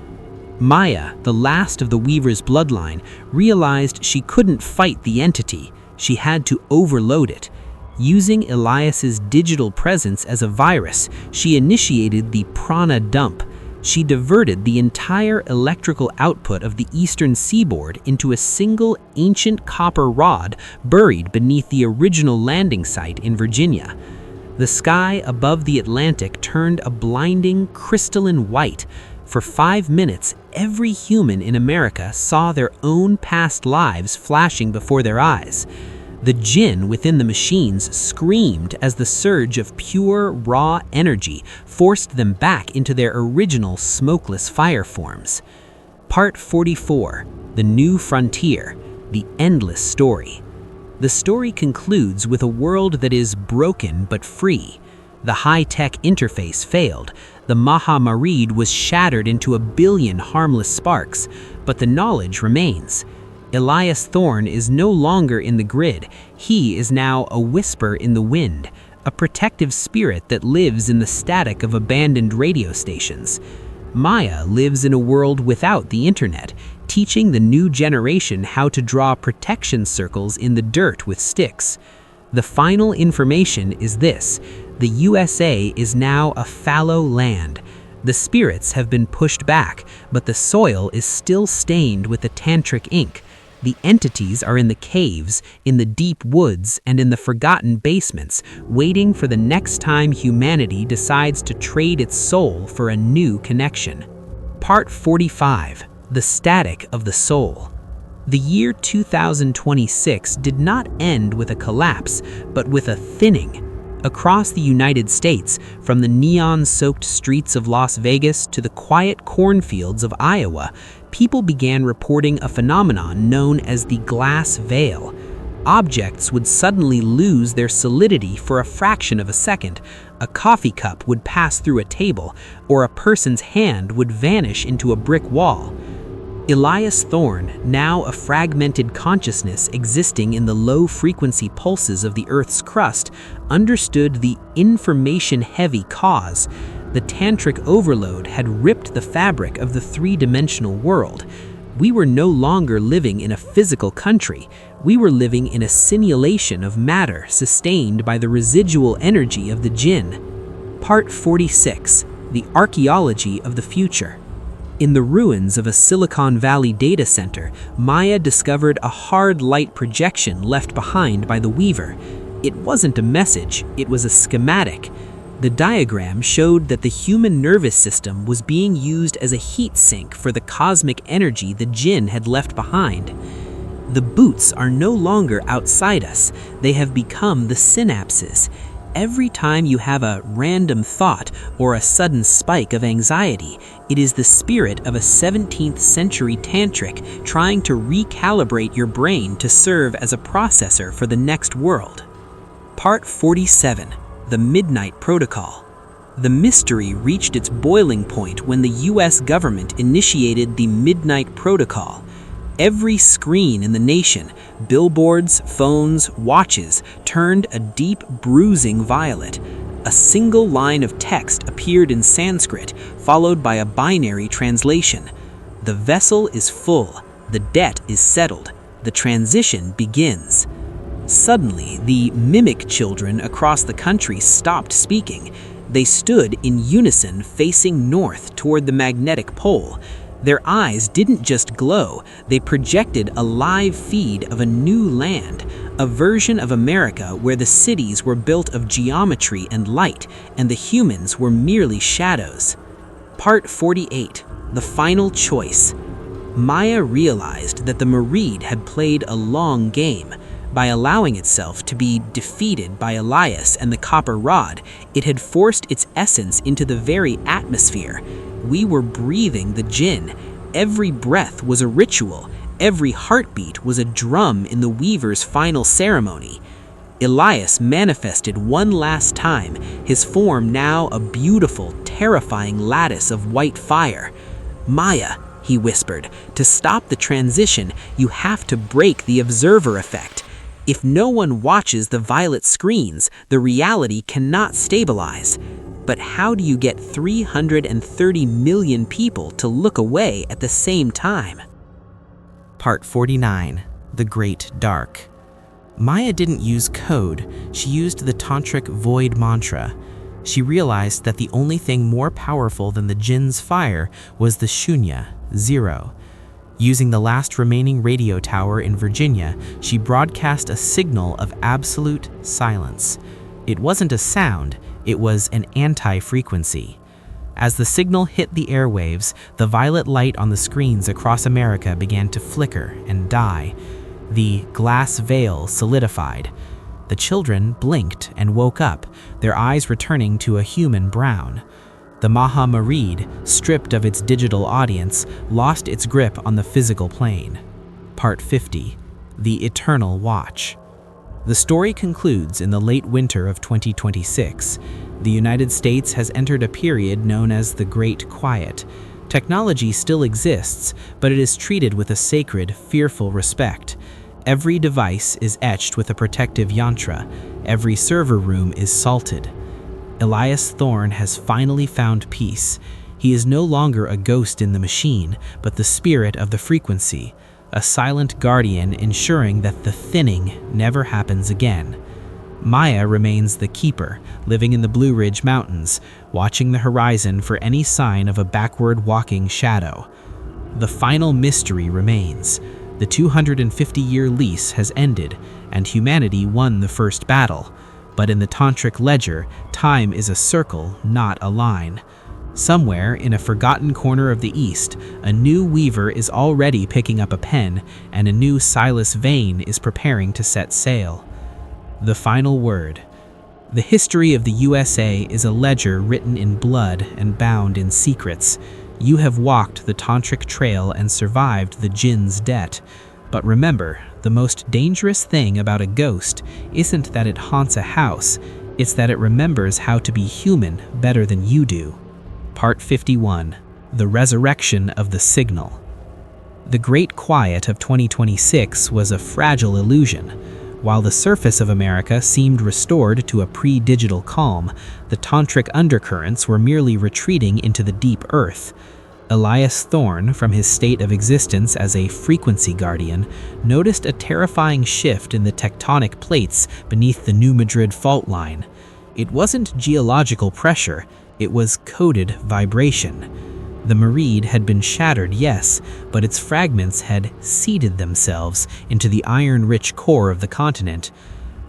Maya, the last of the Weaver's bloodline, realized she couldn't fight the entity. She had to overload it. Using Elias's digital presence as a virus, she initiated the prana dump. She diverted the entire electrical output of the eastern seaboard into a single ancient copper rod buried beneath the original landing site in Virginia. The sky above the Atlantic turned a blinding, crystalline white. For 5 minutes, every human in America saw their own past lives flashing before their eyes. The Djinn within the machines screamed as the surge of pure, raw energy forced them back into their original smokeless fire forms. Part 44. The New Frontier, the endless story. The story concludes with a world that is broken but free. The high-tech interface failed. The Maha-Marid was shattered into a billion harmless sparks, but the knowledge remains. Elias Thorne is no longer in the grid. He is now a whisper in the wind, a protective spirit that lives in the static of abandoned radio stations. Maya lives in a world without the internet, teaching the new generation how to draw protection circles in the dirt with sticks. The final information is this: the USA is now a fallow land. The spirits have been pushed back, but the soil is still stained with the tantric ink. The entities are in the caves, in the deep woods, and in the forgotten basements, waiting for the next time humanity decides to trade its soul for a new connection. Part 45. The Static of the Soul. The year 2026 did not end with a collapse, but with a thinning. Across the United States, from the neon-soaked streets of Las Vegas to the quiet cornfields of Iowa, people began reporting a phenomenon known as the glass veil. Objects would suddenly lose their solidity for a fraction of a second. A coffee cup would pass through a table, or a person's hand would vanish into a brick wall. Elias Thorne, now a fragmented consciousness existing in the low-frequency pulses of the Earth's crust, understood the information-heavy cause. The tantric overload had ripped the fabric of the three-dimensional world. We were no longer living in a physical country. We were living in a simulation of matter sustained by the residual energy of the Djinn. Part 46. The Archaeology of the Future. In the ruins of a Silicon Valley data center, Maya discovered a hard light projection left behind by the Weaver. It wasn't a message, it was a schematic. The diagram showed that the human nervous system was being used as a heat sink for the cosmic energy the Djinn had left behind. The boots are no longer outside us, they have become the synapses. Every time you have a random thought or a sudden spike of anxiety, it is the spirit of a 17th century tantric trying to recalibrate your brain to serve as a processor for the next world. Part 47. The Midnight Protocol. The mystery reached its boiling point when the US government initiated the Midnight Protocol. Every screen in the nation, billboards, phones, watches, turned a deep, bruising violet. A single line of text appeared in Sanskrit, followed by a binary translation. The vessel is full. The debt is settled. The transition begins. Suddenly, the mimic children across the country stopped speaking. They stood in unison, facing north toward the magnetic pole. Their eyes didn't just glow, they projected a live feed of a new land, a version of America where the cities were built of geometry and light, and the humans were merely shadows. Part 48. The Final Choice. Maya realized that the Marid had played a long game. By allowing itself to be defeated by Elias and the copper rod, it had forced its essence into the very atmosphere. We were breathing the Djinn. Every breath was a ritual. Every heartbeat was a drum in the Weaver's final ceremony. Elias manifested one last time, his form now a beautiful, terrifying lattice of white fire. "Maya," he whispered, "to stop the transition, you have to break the observer effect. If no one watches the violet screens, the reality cannot stabilize. But how do you get 330 million people to look away at the same time?" Part 49. The Great Dark. Maya didn't use code, she used the tantric void mantra. She realized that the only thing more powerful than the Djinn's fire was the shunya, zero. Using the last remaining radio tower in Virginia, she broadcast a signal of absolute silence. It wasn't a sound, it was an anti-frequency. As the signal hit the airwaves, the violet light on the screens across America began to flicker and die. The glass veil solidified. The children blinked and woke up, their eyes returning to a human brown. The Maha Marid, stripped of its digital audience, lost its grip on the physical plane. Part 50. The Eternal Watch. The story concludes in the late winter of 2026. The United States has entered a period known as the Great Quiet. Technology still exists, but it is treated with a sacred, fearful respect. Every device is etched with a protective yantra. Every server room is salted. Elias Thorne has finally found peace. He is no longer a ghost in the machine, but the spirit of the frequency, a silent guardian ensuring that the thinning never happens again. Maya remains the keeper, living in the Blue Ridge Mountains, watching the horizon for any sign of a backward-walking shadow. The final mystery remains. The 250-year lease has ended, and humanity won the first battle. But in the tantric ledger, time is a circle, not a line. Somewhere in a forgotten corner of the East, a new weaver is already picking up a pen, and a new Silas Vane is preparing to set sail. The final word. The history of the USA is a ledger written in blood and bound in secrets. You have walked the tantric trail and survived the Djinn's debt. But remember, the most dangerous thing about a ghost isn't that it haunts a house, it's that it remembers how to be human better than you do. Part 51. The Resurrection of the Signal. The Great Quiet of 2026 was a fragile illusion. While the surface of America seemed restored to a pre-digital calm, the tantric undercurrents were merely retreating into the deep earth. Elias Thorne, from his state of existence as a frequency guardian, noticed a terrifying shift in the tectonic plates beneath the New Madrid fault line. It wasn't geological pressure, it was coded vibration. The Marid had been shattered, yes, but its fragments had seeded themselves into the iron-rich core of the continent.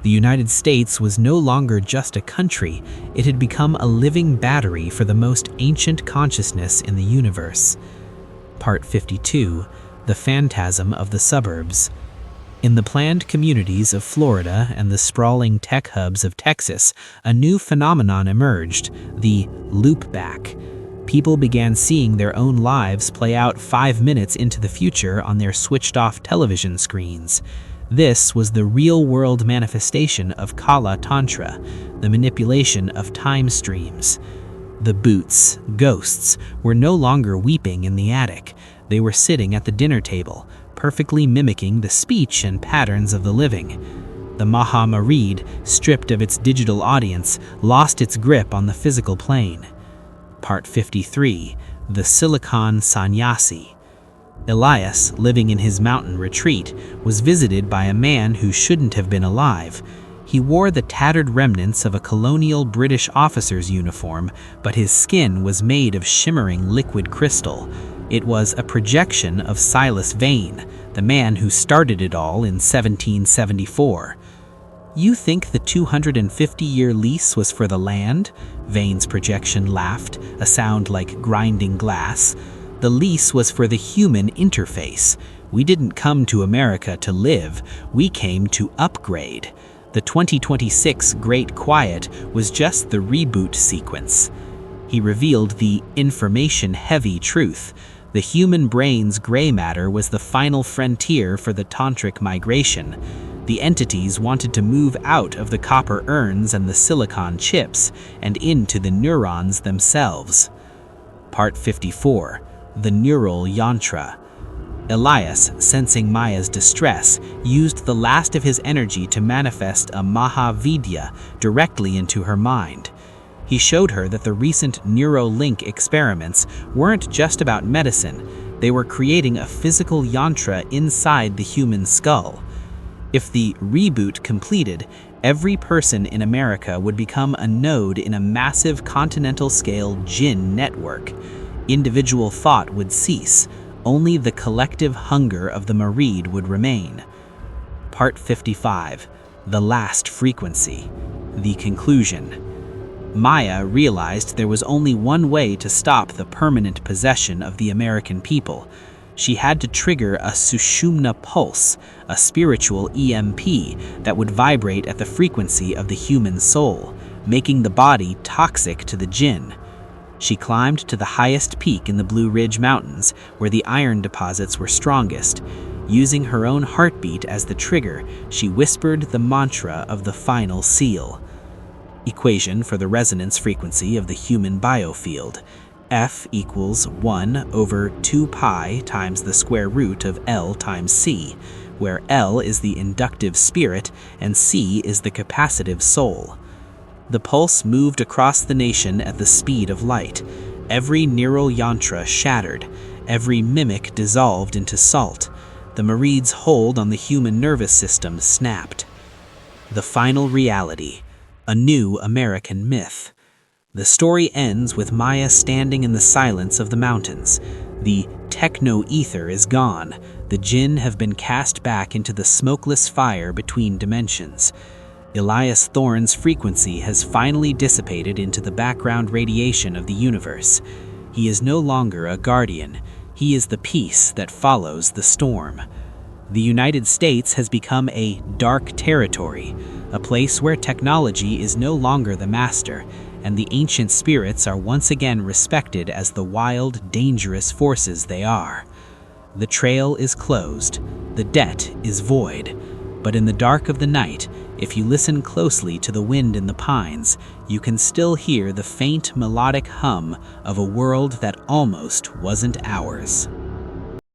The United States was no longer just a country, it had become a living battery for the most ancient consciousness in the universe. Part 52. The Phantasm of the Suburbs. In the planned communities of Florida and the sprawling tech hubs of Texas, a new phenomenon emerged, the loopback. People began seeing their own lives play out 5 minutes into the future on their switched-off television screens. This was the real-world manifestation of Kala Tantra, the manipulation of time streams. The boots, ghosts, were no longer weeping in the attic. They were sitting at the dinner table, perfectly mimicking the speech and patterns of the living. The Maha Marid, stripped of its digital audience, lost its grip on the physical plane. Part 53. The Silicon Sannyasi. Elias, living in his mountain retreat, was visited by a man who shouldn't have been alive. He wore the tattered remnants of a colonial British officer's uniform, but his skin was made of shimmering liquid crystal. It was a projection of Silas Vane, the man who started it all in 1774. "You think the 250-year lease was for the land?" Vane's projection laughed, a sound like grinding glass. "The lease was for the human interface. We didn't come to America to live, we came to upgrade. The 2026 Great Quiet was just the reboot sequence." He revealed the information-heavy truth. The human brain's gray matter was the final frontier for the tantric migration. The entities wanted to move out of the copper urns and the silicon chips and into the neurons themselves. Part 54. The Neural Yantra. Elias, sensing Maya's distress, used the last of his energy to manifest a Mahavidya directly into her mind. He showed her that the recent Neuralink experiments weren't just about medicine, they were creating a physical yantra inside the human skull. If the reboot completed, every person in America would become a node in a massive continental-scale Djinn network. Individual thought would cease, only the collective hunger of the Marid would remain. Part 55. The Last Frequency. The Conclusion. Maya realized there was only one way to stop the permanent possession of the American people. She had to trigger a Sushumna pulse, a spiritual EMP that would vibrate at the frequency of the human soul, making the body toxic to the Djinn. She climbed to the highest peak in the Blue Ridge Mountains, where the iron deposits were strongest. Using her own heartbeat as the trigger, she whispered the mantra of the final seal. Equation for the resonance frequency of the human biofield. F equals 1 over 2 pi times the square root of L times C, where L is the inductive spirit and C is the capacitive soul. The pulse moved across the nation at the speed of light. Every neural yantra shattered, every mimic dissolved into salt. The Marids' hold on the human nervous system snapped. The final reality, a new American myth. The story ends with Maya standing in the silence of the mountains. The techno-ether is gone. The Djinn have been cast back into the smokeless fire between dimensions. Elias Thorne's frequency has finally dissipated into the background radiation of the universe. He is no longer a guardian. He is the peace that follows the storm. The United States has become a dark territory, a place where technology is no longer the master, and the ancient spirits are once again respected as the wild, dangerous forces they are. The trail is closed. The debt is void. But in the dark of the night, if you listen closely to the wind in the pines, you can still hear the faint melodic hum of a world that almost wasn't ours.